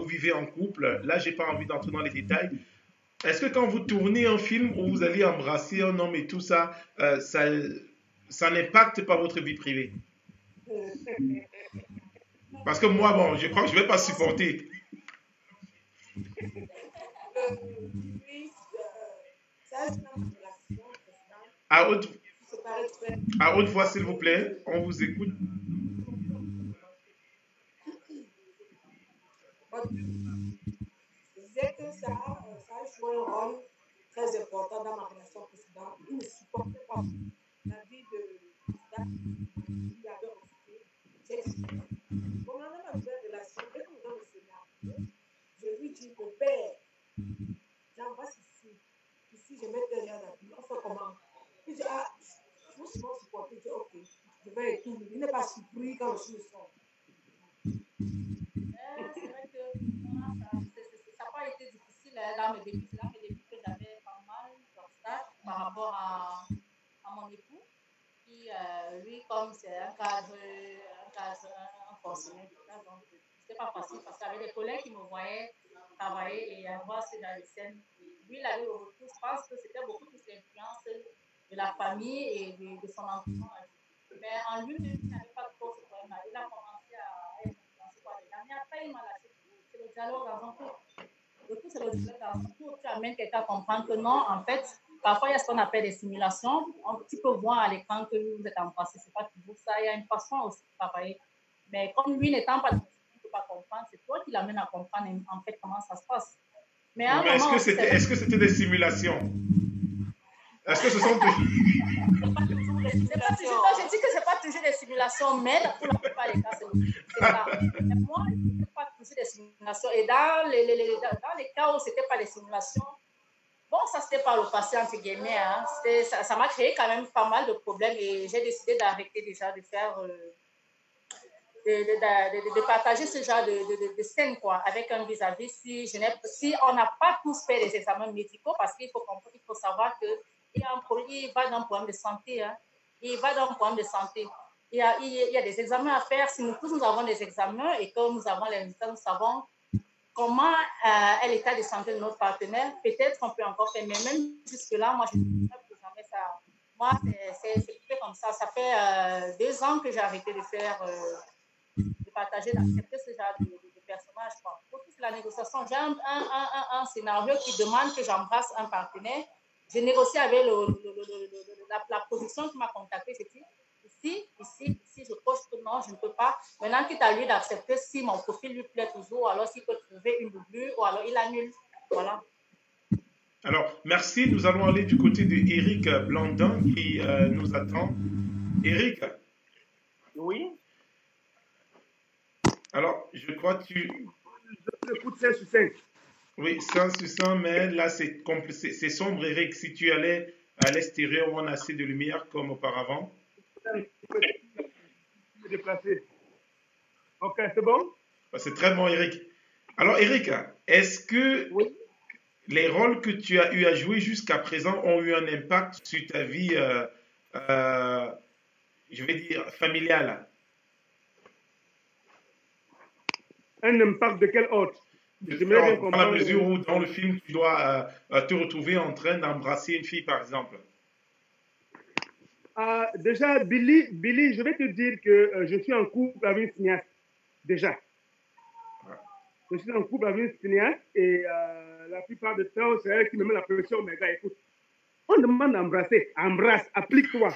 vivez en couple, là, je n'ai pas envie d'entrer dans les détails. Est-ce que quand vous tournez un film où vous allez embrasser un homme et tout ça, ça n'impacte pas votre vie privée? Parce que moi, bon, je crois que je ne vais pas supporter. À haute voix, s'il vous plaît, on vous écoute. Je disais que ça a joué un rôle très important dans ma relation précédente. Il ne supportait pas la vie de il avait refusé. J'ai expliqué. Bon, dans ma nouvelle relation, dès qu'on est dans le scénario, je lui dis, mon père, j'embrasse ici. Ici, je mets derrière la vie. On fait comment? Il dit, ah, je veux souvent supporter. Je dis, ok, je vais et tout. Il n'est pas surpris quand je le sors. C'est vrai que ça n'a pas été difficile dans mes débuts. Là, mes débuts que j'avais pas mal d'obstacles par rapport à mon époux. Qui, lui, comme c'est un fonctionnaire d'État, donc c'était pas facile parce qu'il y avait des collègues qui me voyaient travailler et voir ces dans les scènes. Lui, il avait le retour. Je pense que c'était beaucoup plus l'influence de la famille et de son entourage. Mais en lui, il n'avait pas trop ce problème-là. Il a commencé à être influencé par les amis. Après, il m'a lâché. C'est le dialogue dans un couple. Le tout, c'est le dialogue dans un couple. Tu amènes quelqu'un à comprendre que non, en fait, parfois, il y a ce qu'on appelle des simulations. Tu peux voir à l'écran que vous êtes embrassé. Ce n'est pas toujours ça. Il y a une façon aussi de travailler. Mais comme lui n'étant pas, il ne peut pas comprendre, c'est toi qui l'amènes à comprendre en fait comment ça se passe. Mais est-ce que c'était des simulations? Est-ce que ce sont toujours... Je dis que ce n'est pas toujours des simulations, mais pour la plupart des cas, c'est ça. Mais moi, je ne fais pas toujours des simulations. Et dans les cas où ce n'était pas des simulations, bon, ça c'était par le passé, entre guillemets. Hein. Ça m'a créé quand même pas mal de problèmes et j'ai décidé d'arrêter déjà de faire... de partager ce genre de scène quoi, avec un vis-à-vis si on n'a pas tous fait les examens médicaux, parce qu'il faut savoir qu'il va d'un problème de santé. Hein. Il va d'un problème de santé. Il y a des examens à faire. Si nous tous nous avons des examens et que nous avons les résultats, nous savons comment est l'état de santé de notre partenaire. Peut-être qu'on peut encore faire, mais même jusque-là, moi, je ne sais pas jamais ça. Moi, c'est comme ça. Ça fait 2 ans que j'ai arrêté de faire... de partager, d'accepter ce genre de personnage. Pour toute la négociation, j'ai un scénario qui demande que j'embrasse un partenaire. J'ai négocié avec la production qui m'a contacté. J'ai dit, ici, je coche que non, je ne peux pas. Maintenant, qu'il a lui d'accepter si mon profil lui plaît toujours, alors s'il peut trouver une doublure, ou alors il annule. Voilà. Alors, merci. Nous allons aller du côté de Eric Blandin qui nous attend. Eric? Oui. Alors, je crois que tu... Je écoute 5 sur 5. Oui, 5 sur 5, mais là, c'est sombre, Eric. Si tu allais à l'extérieur où on a assez de lumière comme auparavant. Je me déplacer. Ok, c'est bon? C'est très bon, Eric. Alors, Eric, est-ce que les rôles que tu as eu à jouer jusqu'à présent ont eu un impact sur ta vie, je vais dire, familiale? Un impact de quel ordre? Dans la mesure où dans le film, tu dois te retrouver en train d'embrasser une fille, par exemple. Déjà, Billy, je vais te dire que je suis en couple avec une cinéaste. Déjà. Je suis en couple avec une cinéaste et la plupart du temps, c'est elle qui me met la pression. Mais gars, écoute, on demande d'embrasser. Embrasse, applique-toi.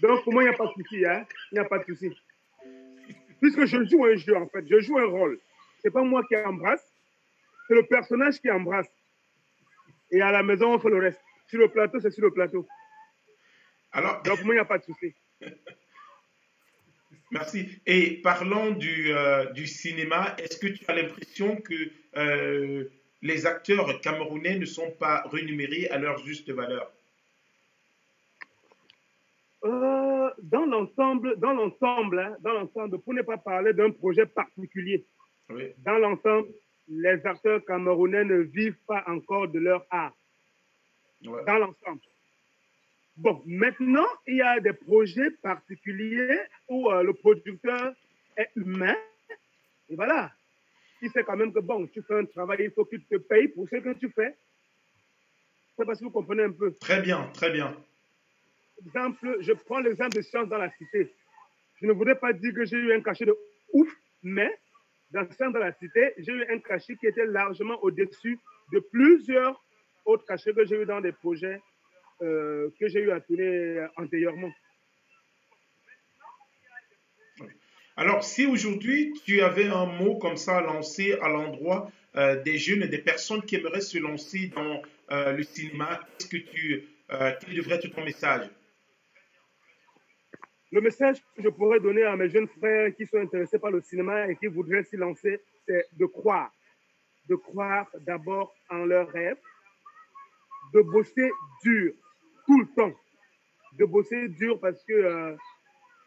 Donc, pour moi, il n'y a pas de souci. Hein? Il n'y a pas de souci. Puisque je joue un jeu, en fait, je joue un rôle. Ce n'est pas moi qui embrasse, c'est le personnage qui embrasse. Et à la maison, on fait le reste. Sur le plateau, c'est sur le plateau. Alors, donc, moi, il n'y a pas de souci. Merci. Et parlons du cinéma, est-ce que tu as l'impression que les acteurs camerounais ne sont pas rémunérés à leur juste valeur? Dans l'ensemble, pour ne pas parler d'un projet particulier, dans l'ensemble, les acteurs camerounais ne vivent pas encore de leur art. Dans l'ensemble. Bon, maintenant, il y a des projets particuliers où le producteur est humain. Et voilà. Il sait quand même que, bon, tu fais un travail, il faut qu'il te paye pour ce que tu fais. Je ne sais pas si vous comprenez un peu. Très bien, très bien. Exemple, je prends l'exemple de Science dans la Cité. Je ne voudrais pas dire que j'ai eu un cachet de ouf, mais dans Science dans la Cité, j'ai eu un cachet qui était largement au-dessus de plusieurs autres cachets que j'ai eu dans des projets que j'ai eu à tourner antérieurement. Alors, si aujourd'hui, tu avais un mot comme ça lancé à l'endroit des jeunes et des personnes qui aimeraient se lancer dans le cinéma, quel devrait être ton message? Le message que je pourrais donner à mes jeunes frères qui sont intéressés par le cinéma et qui voudraient s'y lancer, c'est de croire. De croire d'abord en leurs rêves, de bosser dur, tout le temps. De bosser dur parce que,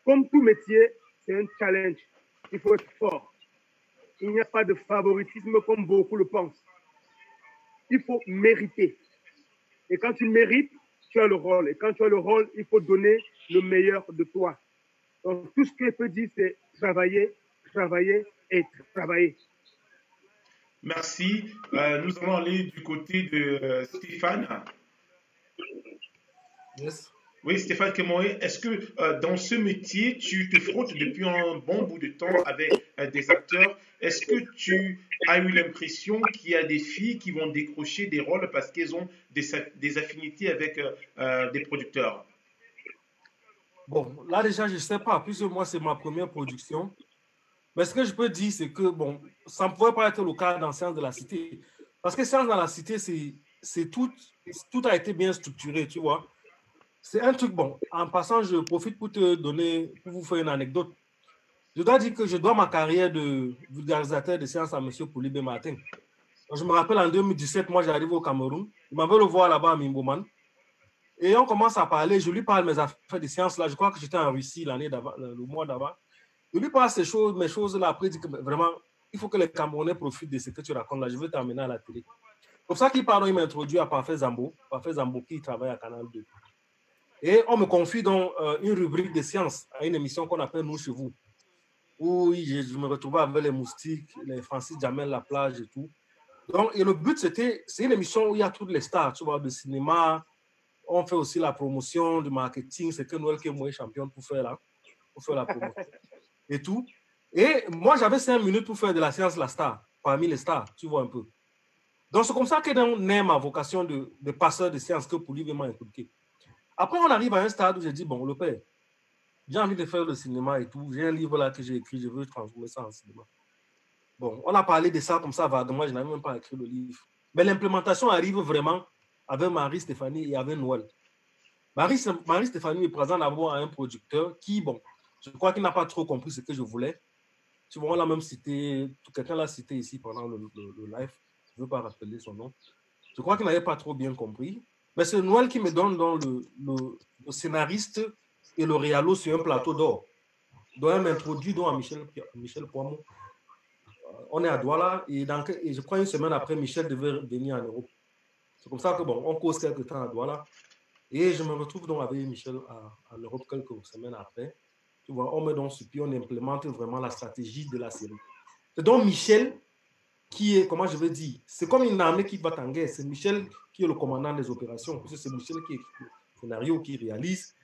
comme tout métier, c'est un challenge. Il faut être fort. Il n'y a pas de favoritisme comme beaucoup le pensent. Il faut mériter. Et quand tu mérites, tu as le rôle. Et quand tu as le rôle, il faut donner le meilleur de toi. Donc, tout ce que je peux dire, c'est travailler, travailler et travailler. Merci. Nous allons aller du côté de Stéphane. Yes. Oui, Stéphane Kemoé, est-ce que dans ce métier, tu te frottes depuis un bon bout de temps avec des acteurs? Est-ce que tu as eu l'impression qu'il y a des filles qui vont décrocher des rôles parce qu'elles ont des affinités avec des producteurs? Bon, là déjà, je ne sais pas, puisque moi, c'est ma première production. Mais ce que je peux dire, c'est que, bon, ça ne pourrait pas être le cas dans Science de la Cité. Parce que Science dans la Cité, tout a été bien structuré, tu vois. C'est un truc bon. En passant, je profite pour pour vous faire une anecdote. Je dois dire que je dois ma carrière de vulgarisateur de sciences à M. Poulibé Martin. Je me rappelle en 2017, moi j'arrive au Cameroun. Il m'avait le voir là-bas à Mimboman. Et on commence à parler. Je lui parle mes affaires de sciences là. Je crois que j'étais en Russie l'année d'avant, le mois d'avant. Je lui parle mes choses là. Après, il dit que vraiment, il faut que les Camerounais profitent de ce que tu racontes là. Je veux t'emmener à la télé. C'est pour ça qu'il m'a introduit à Parfait Zambo qui travaille à Canal 2. Et on me confie dans une rubrique de sciences à une émission qu'on appelle Nous chez vous, où je me retrouvais avec les moustiques, les Francis Jamel, la plage et tout. Donc, et le but, c'est une émission où il y a toutes les stars, tu vois, de cinéma. On fait aussi la promotion, du marketing. C'est que Noël qui est moins champion pour faire la promotion et tout. Et moi, j'avais 5 minutes pour faire de la science la star, parmi les stars, tu vois un peu. Donc, c'est comme ça que naît ma vocation de passeur de sciences que Poulibé m'a inculqué. Après, on arrive à un stade où j'ai dit, bon, le père, j'ai envie de faire le cinéma et tout. J'ai un livre là que j'ai écrit, je veux transformer ça en cinéma. Bon, on a parlé de ça comme ça vaguement, je n'avais même pas écrit le livre. Mais l'implémentation arrive vraiment avec Marie-Stéphanie et avec Noël. Marie-Stéphanie me présente d'abord à un producteur qui, bon, je crois qu'il n'a pas trop compris ce que je voulais. Tu vois, on l'a même cité, quelqu'un l'a cité ici pendant le live, je ne veux pas rappeler son nom. Je crois qu'il n'avait pas trop bien compris. Mais c'est Noël qui me donne dans le scénariste et le réalo sur un plateau d'or. Donc, elle m'introduit à Michel Poimon. On est à Douala et je crois une semaine après, Michel devait venir en Europe. C'est comme ça que, bon, on cause quelques temps à Douala. Et je me retrouve donc avec Michel en Europe quelques semaines après. Tu vois, on met donc sur pied, on implémente vraiment la stratégie de la série. C'est donc Michel qui est, comment je veux dire, c'est comme une armée qui va en guerre. C'est Michel qui est le commandant des opérations. C'est Michel qui écrit le scénario, qui réalise.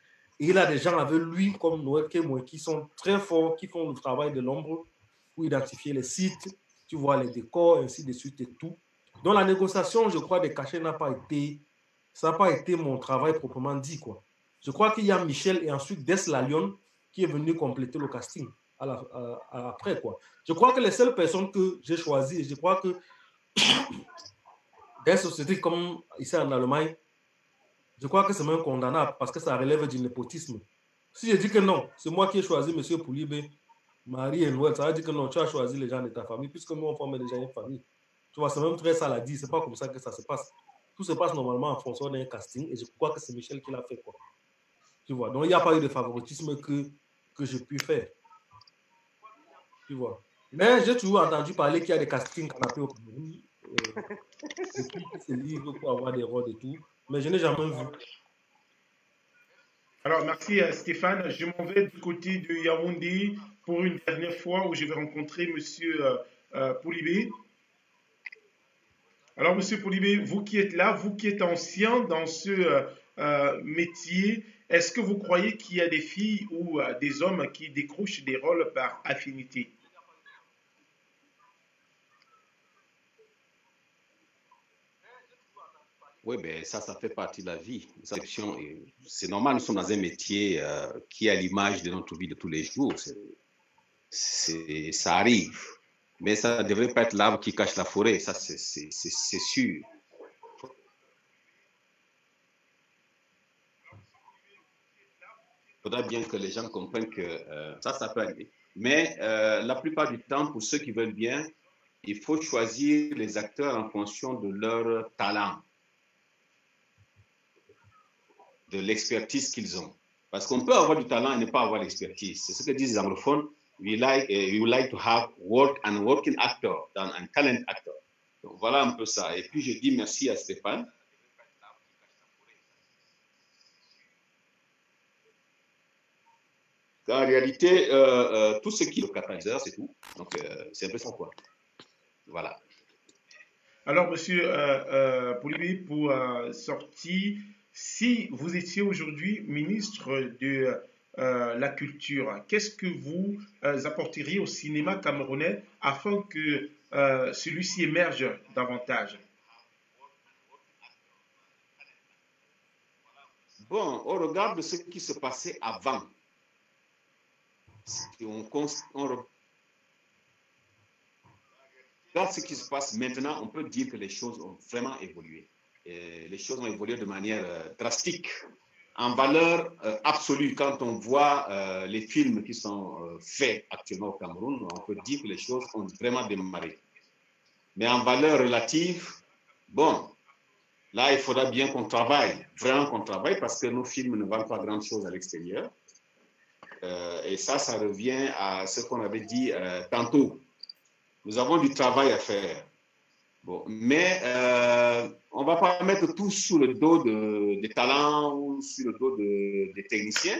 Et il a des gens avec lui, comme Noël Kémoé, qui sont très forts, qui font le travail de l'ombre pour identifier les sites, tu vois, les décors, ainsi de suite et tout. Donc la négociation, je crois, des cachets n'a pas été mon travail proprement dit, quoi. Je crois qu'il y a Michel et ensuite Des Lalion qui est venu compléter le casting après, quoi. Je crois que les seules personnes que j'ai choisies, je crois que des sociétés comme ici en Allemagne, je crois que c'est même condamnable parce que ça relève du népotisme. Si je dis que non, c'est moi qui ai choisi M. Poulibé, Marie et Noël, ça veut dire que non, tu as choisi les gens de ta famille, puisque nous, on forme déjà une famille. Tu vois, c'est même très saladie, c'est pas comme ça que ça se passe. Tout se passe normalement en fonction d'un casting, et je crois que c'est Michel qui l'a fait, quoi. Tu vois, donc il n'y a pas eu de favoritisme que j'ai pu faire. Tu vois. Mais j'ai toujours entendu parler qu'il y a des castings canapés au Cameroun, depuis que c'est libre pour avoir des rôles et tout, mais je n'ai jamais vu. Alors, merci Stéphane. Je m'en vais du côté de Yaoundé pour une dernière fois où je vais rencontrer M. Poulibé. Alors, M. Poulibé, vous qui êtes là, vous qui êtes ancien dans ce métier, est-ce que vous croyez qu'il y a des filles ou des hommes qui décrochent des rôles par affinité? Oui, ben ça fait partie de la vie. C'est normal, nous sommes dans un métier qui est à l'image de notre vie de tous les jours. Ça arrive. Mais ça ne devrait pas être l'arbre qui cache la forêt, ça c'est sûr. Il faudra bien que les gens comprennent que ça peut aller. Mais la plupart du temps, pour ceux qui veulent bien, il faut choisir les acteurs en fonction de leur talent, de l'expertise qu'ils ont. Parce qu'on peut avoir du talent et ne pas avoir l'expertise. C'est ce que disent les anglophones. We like to have an working actor than a talent actor. Donc voilà un peu ça. Et puis je dis merci à Stéphane. En réalité, tout ce qui est le catalyseur, c'est tout. Donc c'est un peu ça, quoi. Voilà. Alors, M. Poulibé, pour sortir, si vous étiez aujourd'hui ministre de la culture, qu'est-ce que vous apporteriez au cinéma camerounais afin que celui-ci émerge davantage? Bon, au regard de ce qui se passait avant, si on regarde ce qui se passe maintenant, on peut dire que les choses ont vraiment évolué. Et les choses ont évolué de manière drastique. en valeur absolue, quand on voit les films qui sont faits actuellement au Cameroun, on peut dire que les choses ont vraiment démarré. Mais en valeur relative, bon, là, il faudra bien qu'on travaille, vraiment qu'on travaille, parce que nos films ne valent pas grand-chose à l'extérieur. Et ça revient à ce qu'on avait dit tantôt. Nous avons du travail à faire. Bon, mais on ne va pas mettre tout sous le dos des talents ou sur le dos des techniciens.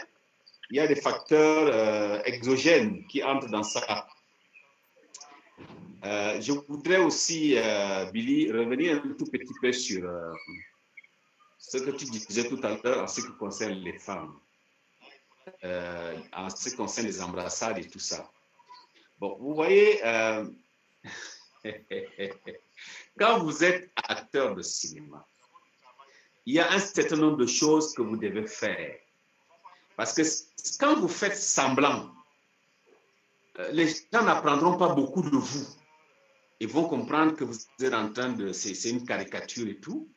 Il y a des facteurs exogènes qui entrent dans ça. Je voudrais aussi, Billy, revenir un tout petit peu sur ce que tu disais tout à l'heure en ce qui concerne les femmes, en ce qui concerne les embrassades et tout ça. Bon, vous voyez, quand vous êtes acteur de cinéma, il y a un certain nombre de choses que vous devez faire. Parce que quand vous faites semblant, les gens n'apprendront pas beaucoup de vous. Ils vont comprendre que vous êtes en train de... C'est une caricature et tout.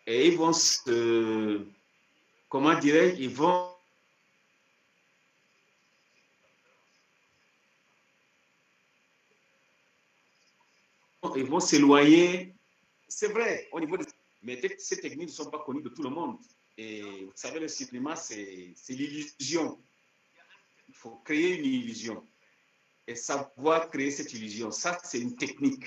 Et ils vont se... Comment dirais-je? Ils vont s'éloigner. C'est vrai, au niveau de... Mais ces techniques ne sont pas connues de tout le monde. Et vous savez, le cinéma, c'est l'illusion. Il faut créer une illusion. Et savoir créer cette illusion, ça, c'est une technique.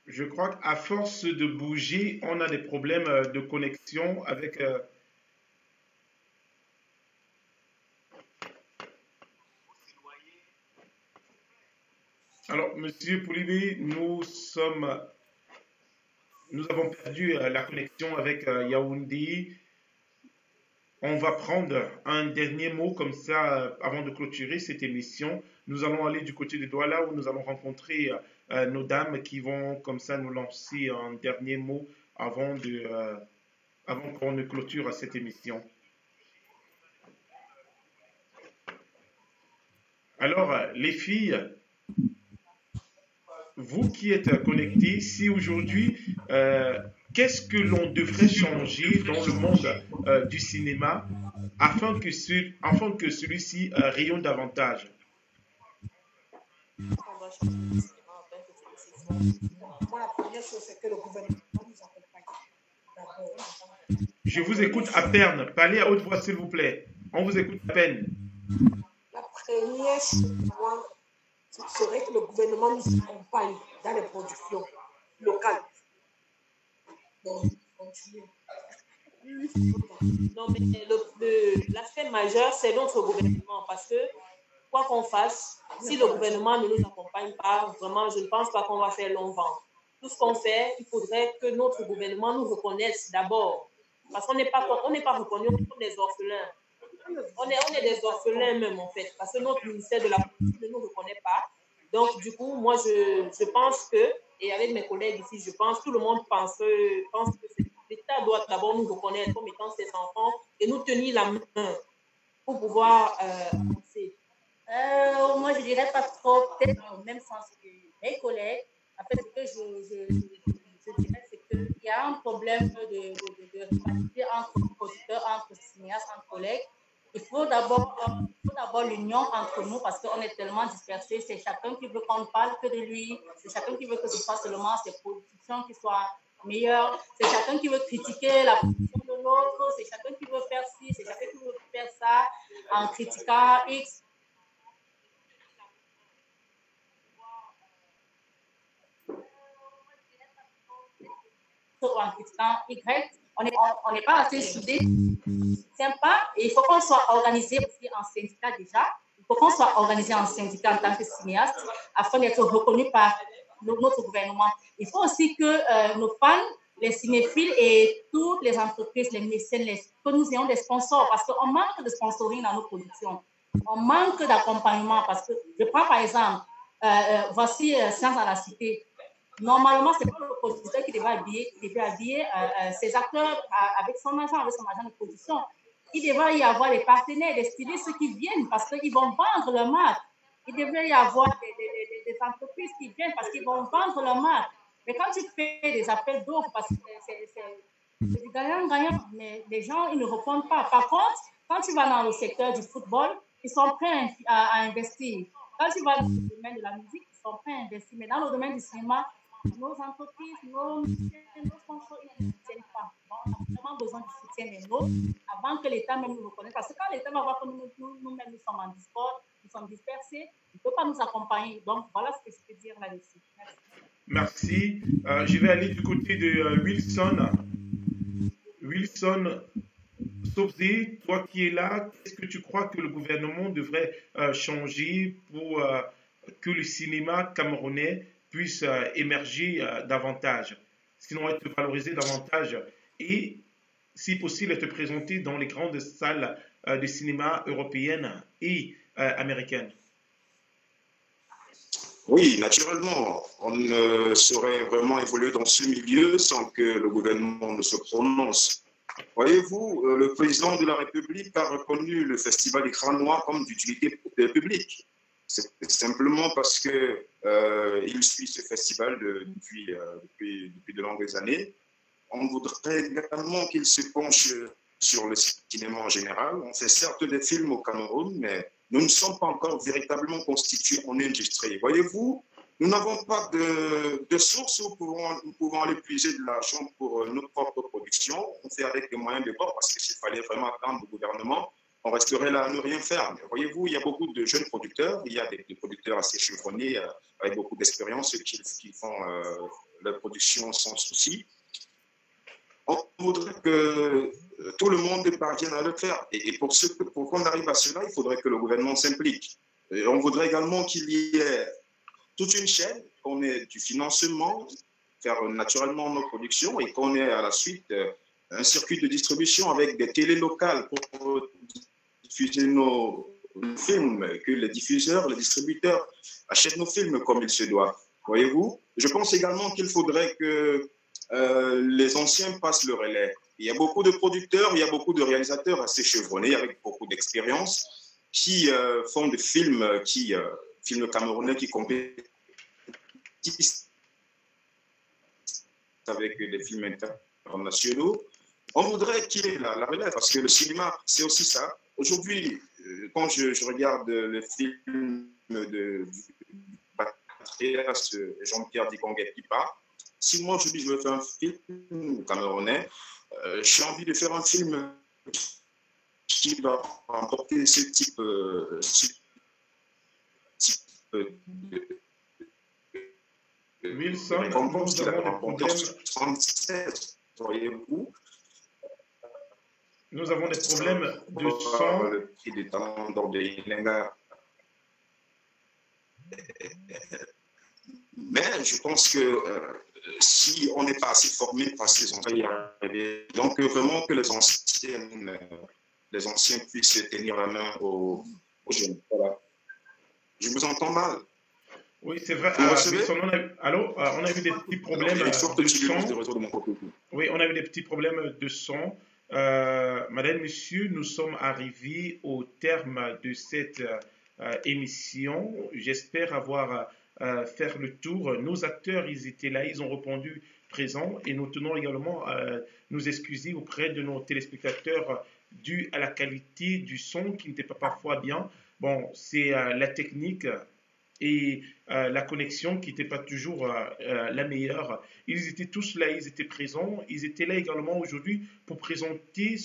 Je crois qu'à force de bouger, on a des problèmes de connexion avec... Alors, Monsieur Poulibé, nous avons perdu la connexion avec Yaoundé. On va prendre un dernier mot comme ça avant de clôturer cette émission. Nous allons aller du côté de Douala où nous allons rencontrer nos dames qui vont comme ça nous lancer un dernier mot avant qu'on ne clôture cette émission. Alors, les filles, vous qui êtes connectés, si aujourd'hui, qu'est-ce que l'on devrait changer dans le monde du cinéma afin que celui-ci rayonne davantage? Je vous écoute à peine. Parlez à haute voix, s'il vous plaît. On vous écoute à peine. La première chose, ce serait que le gouvernement nous accompagne dans les productions locales. Donc, continuez. Non, mais l'aspect majeur, c'est notre gouvernement, parce que quoi qu'on fasse, si le gouvernement ne nous accompagne pas, vraiment, je ne pense pas qu'on va faire long vent. Tout ce qu'on fait, il faudrait que notre gouvernement nous reconnaisse d'abord, parce qu'on n'est pas reconnus comme des orphelins. On est des orphelins même, en fait, parce que notre ministère de la Politique ne nous reconnaît pas. Donc, du coup, moi, je pense que, et avec mes collègues ici, je pense, tout le monde pense que l'État doit d'abord nous reconnaître comme étant ses enfants et nous tenir la main pour pouvoir avancer. Moi, je ne dirais pas trop, peut-être dans le même sens que mes collègues. En fait, ce que je dirais, c'est qu'il y a un problème de rivalité entre producteurs, entre cinéastes, entre collègues. Il faut d'abord l'union entre nous parce qu'on est tellement dispersés. C'est chacun qui veut qu'on ne parle que de lui. C'est chacun qui veut que ce soit seulement ses productions qui soient meilleures. C'est chacun qui veut critiquer la production de l'autre. C'est chacun qui veut faire ci. C'est chacun qui veut faire ça en critiquant X. En critiquant Y. On n'est pas assez soudés. Sympa. Et il faut qu'on soit organisé aussi en syndicat déjà. Il faut qu'on soit organisé en syndicat en tant que cinéaste afin d'être reconnu par notre gouvernement. Il faut aussi que nos fans, les cinéphiles et toutes les entreprises, les mécènes, que nous ayons des sponsors parce qu'on manque de sponsoring dans nos productions. On manque d'accompagnement parce que, je prends par exemple, voici Science à la Cité. Normalement, ce n'est pas le producteur qui devait habiller ses acteurs avec son agent de production. Il devrait y avoir des partenaires, des stylistes qui viennent parce qu'ils vont vendre leur marque. il devrait y avoir des entreprises qui viennent parce qu'ils vont vendre leur marque. Mais quand tu fais des appels d'offres, parce que c'est du gagnant-gagnant, mais les gens, ils ne répondent pas. Par contre, quand tu vas dans le secteur du football, ils sont prêts à investir. Quand tu vas dans le domaine de la musique, ils sont prêts à investir. Mais dans le domaine du cinéma, nos entreprises, nos musiciens, nos sponsors, ils ne soutiennent pas. Bon, on a vraiment besoin du soutien des nôtres avant que l'État même nous reconnaisse. Parce que quand l'État va voir que nous-mêmes, nous sommes en discorde, nous sommes dispersés, il ne peut pas nous accompagner. Donc, voilà ce que je peux dire là-dessus. Merci. Je vais aller du côté de Wilson. Wilson Sobzé, toi qui es là, qu'est-ce que tu crois que le gouvernement devrait changer pour que le cinéma camerounais puisse émerger davantage, sinon être valorisé davantage et, si possible, être présenté dans les grandes salles de cinéma européennes et américaines? Oui, naturellement, on ne saurait vraiment évoluer dans ce milieu sans que le gouvernement ne se prononce. Voyez-vous, le président de la République a reconnu le Festival Écran Noir comme d'utilité publique. C'est simplement parce qu'il suit ce festival depuis de longues années. On voudrait également qu'il se penche sur le cinéma en général. On fait certes des films au Cameroun, mais nous ne sommes pas encore véritablement constitués en industrie. Voyez-vous, nous n'avons pas de sources où nous pouvons aller puiser de l'argent pour nos propres productions. On fait avec les moyens de bord parce que s'il fallait vraiment attendre le gouvernement, on resterait là à ne rien faire. Mais voyez-vous, il y a beaucoup de jeunes producteurs, il y a des producteurs assez chevronnés avec beaucoup d'expérience qui font leur production sans souci. On voudrait que tout le monde parvienne à le faire. Et pour qu'on arrive à cela, il faudrait que le gouvernement s'implique. On voudrait également qu'il y ait toute une chaîne, qu'on ait du financement, faire naturellement nos productions et qu'on ait à la suite un circuit de distribution avec des télés locales pour diffuser nos films, que les diffuseurs, les distributeurs achètent nos films comme il se doit. Voyez-vous, je pense également qu'il faudrait que les anciens passent le relais. Il y a beaucoup de producteurs, il y a beaucoup de réalisateurs assez chevronnés avec beaucoup d'expérience qui font des films, films camerounais qui compétissent avec des films internationaux. On voudrait qu'il y ait la relève parce que le cinéma, c'est aussi ça. Aujourd'hui, quand je regarde le film de Patrias Jean-Pierre Dikongué qui part, si moi je dis je veux faire un film camerounais, j'ai envie de faire un film qui va emporter ce type de Wilson, récompense qu'il a remporté en 1976, voyez-vous. Nous avons des problèmes de son. Le prix des talents d'or de Ilenga. Mais je pense que si on n'est pas assez formé par ces anciens, y arriver. Donc vraiment que les anciens puissent tenir la main aux jeunes. Voilà. Je vous entends mal. Oui, c'est vrai. Allô, on a eu des petits problèmes de son. Oui, on a eu des petits problèmes de son. Madame, Monsieur, nous sommes arrivés au terme de cette émission. J'espère avoir fait le tour. Nos acteurs, ils étaient là, ils ont répondu présent et nous tenons également à nous excuser auprès de nos téléspectateurs dû à la qualité du son qui n'était pas parfois bien. Bon, c'est la technique et la connexion qui n'était pas toujours la meilleure. Ils étaient tous là, ils étaient présents. Ils étaient là également aujourd'hui pour présenter,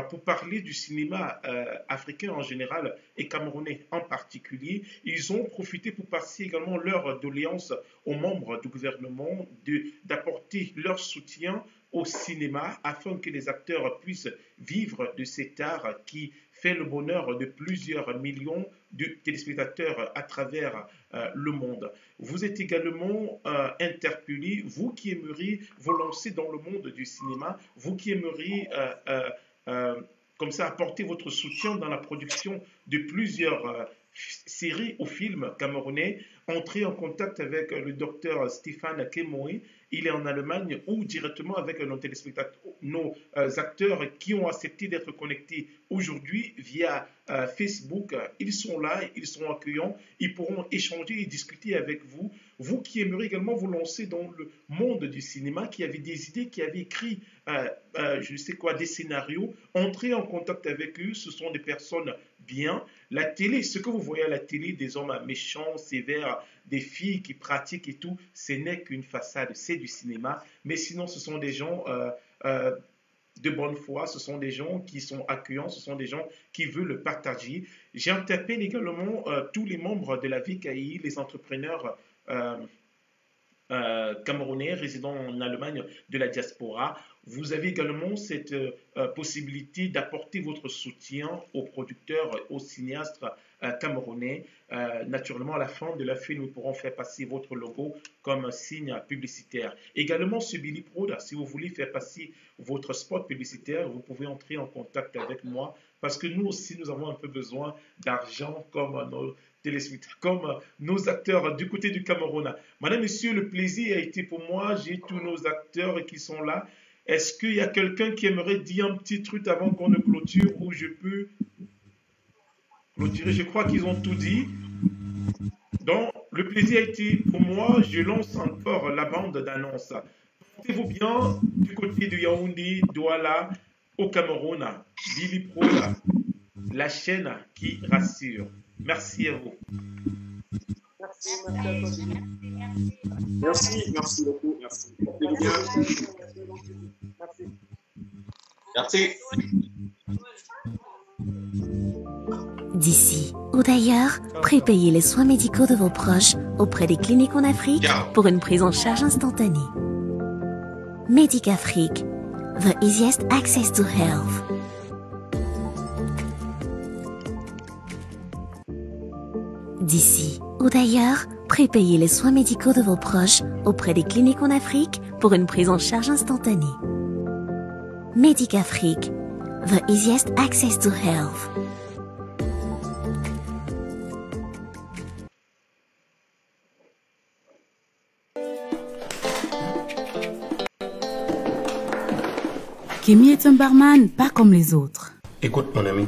pour parler du cinéma africain en général et camerounais en particulier. Ils ont profité pour passer également leur doléance aux membres du gouvernement d'apporter leur soutien au cinéma afin que les acteurs puissent vivre de cet art qui fait le bonheur de plusieurs millions de téléspectateurs à travers le monde. Vous êtes également interpellés, vous qui aimeriez vous lancer dans le monde du cinéma, vous qui aimeriez comme ça apporter votre soutien dans la production de plusieurs série ou film camerounais, entrez en contact avec le docteur Stéphane Kemoui. Il est en Allemagne ou directement avec nos téléspectateurs, nos acteurs qui ont accepté d'être connectés aujourd'hui via Facebook. Ils sont là, ils sont accueillants, ils pourront échanger et discuter avec vous. Vous qui aimeriez également vous lancer dans le monde du cinéma, qui avez des idées, qui avez écrit, je ne sais quoi, des scénarios, entrez en contact avec eux. Ce sont des personnes bien. La télé, ce que vous voyez à la télé, des hommes méchants, sévères, des filles qui pratiquent et tout, ce n'est qu'une façade, c'est du cinéma. Mais sinon, ce sont des gens de bonne foi, ce sont des gens qui sont accueillants, ce sont des gens qui veulent le partager. J'interpelle également tous les membres de la VKI, les entrepreneurs camerounais résidant en Allemagne de la diaspora. Vous avez également cette possibilité d'apporter votre soutien aux producteurs, aux cinéastes camerounais. Naturellement, à la fin de la film, nous pourrons faire passer votre logo comme un signe publicitaire. Également, sur Billy Prod, si vous voulez faire passer votre spot publicitaire, vous pouvez entrer en contact avec moi parce que nous aussi, nous avons un peu besoin d'argent comme nos téléspectateurs, comme nos acteurs du côté du Cameroun. Madame, Monsieur, le plaisir a été pour moi. J'ai tous nos acteurs qui sont là. Est-ce qu'il y a quelqu'un qui aimerait dire un petit truc avant qu'on ne clôture ou je peux clôturer? Je crois qu'ils ont tout dit. Donc, le plaisir a été pour moi. Je lance encore la bande d'annonce. Portez-vous bien du côté de Yaoundé, Douala, au Cameroun. Billy Pro, la chaîne qui rassure. Merci à vous. Merci beaucoup. Merci. Portez-vous bien. Merci. D'ici ou d'ailleurs, prépayez les soins médicaux de vos proches auprès des cliniques en Afrique pour une prise en charge instantanée. Médicafrique, the easiest access to health. D'ici ou d'ailleurs, prépayez les soins médicaux de vos proches auprès des cliniques en Afrique pour une prise en charge instantanée. Médicafrique, the easiest access to health. Kémy est un barman pas comme les autres. Écoute mon ami,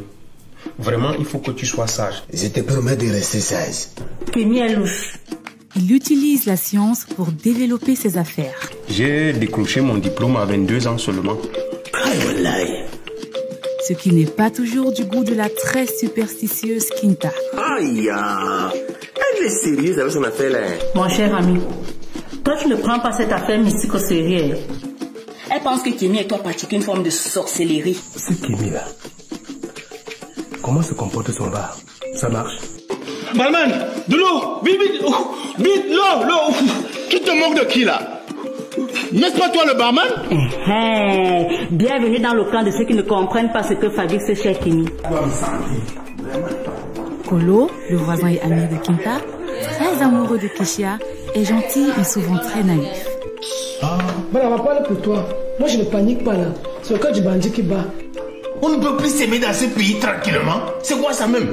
vraiment il faut que tu sois sage. Je te promets de rester sage. Kémy est louche. Il utilise la science pour développer ses affaires. J'ai décroché mon diplôme à 22 ans seulement. Ce qui n'est pas toujours du goût de la très superstitieuse Kinta. Aïe, elle est sérieuse avec son affaire là. Mon cher ami, toi tu ne prends pas cette affaire mystique au sérieux. Elle pense que Kémy et toi pratiquent une forme de sorcellerie. C'est Kémy là. Comment se comporte son bar? Ça marche? Barman, de l'eau, vite, vite, vite, l'eau. Tu te moques de qui là? N'est-ce pas toi le barman? Bienvenue dans le camp de ceux qui ne comprennent pas ce que fabrique ce cher Kémy. Kolo, le voisin et ami de Kinta, très amoureux de Keshia, est gentil et souvent très naïf. Voilà, on va parler pour toi. Moi, je ne panique pas là. C'est le cas du bandit qui bat. On ne peut plus s'aimer dans ce pays tranquillement. C'est quoi ça même?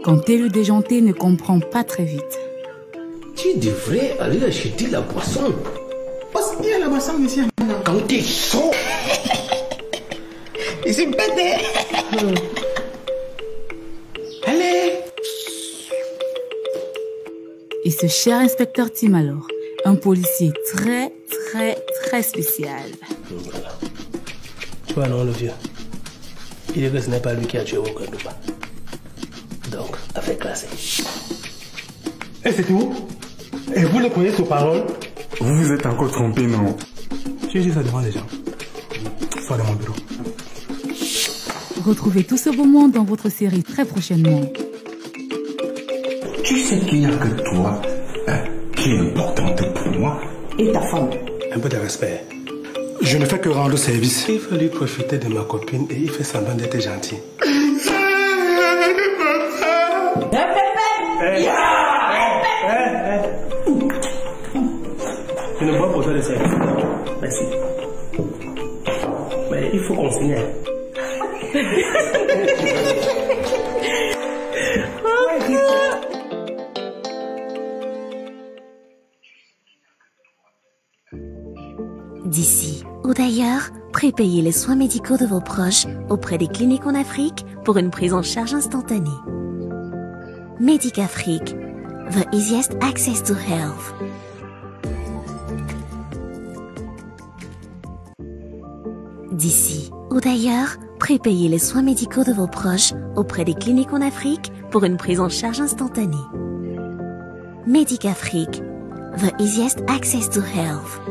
Kanté le déjanté ne comprend pas très vite. Tu devrais aller acheter la boisson. Parce qu'il y a la boisson ici. Quand t'es chaud. Et c'est pété. Allez. Et ce cher inspecteur Tim alors, un policier très, très, très spécial. Voilà. Tu vois, non, le vieux. Il est que ce n'est pas lui qui a tué Wakandouba. Donc, affaire classée. Et c'est tout? Et vous le croyez sur parole? Vous vous êtes encore trompé, non? J'ai dit ça devant les gens. Sois dans mon bureau. Retrouvez tout ce beau monde dans votre série très prochainement. Tu sais qu'il n'y a que toi qui est importante pour moi. Et ta femme. Un peu de respect. Je ne fais que rendre service. Il fallait profiter de ma copine et il fait semblant d'être gentil. Tu ne bois pas autant de service. Merci. Mais il faut qu'on signe. D'ici ou d'ailleurs, prépayez les soins médicaux de vos proches auprès des cliniques en Afrique pour une prise en charge instantanée. Medicafrique, the easiest access to health. D'ici ou d'ailleurs, prépayez les soins médicaux de vos proches auprès des cliniques en Afrique pour une prise en charge instantanée. Medicafrique, the easiest access to health.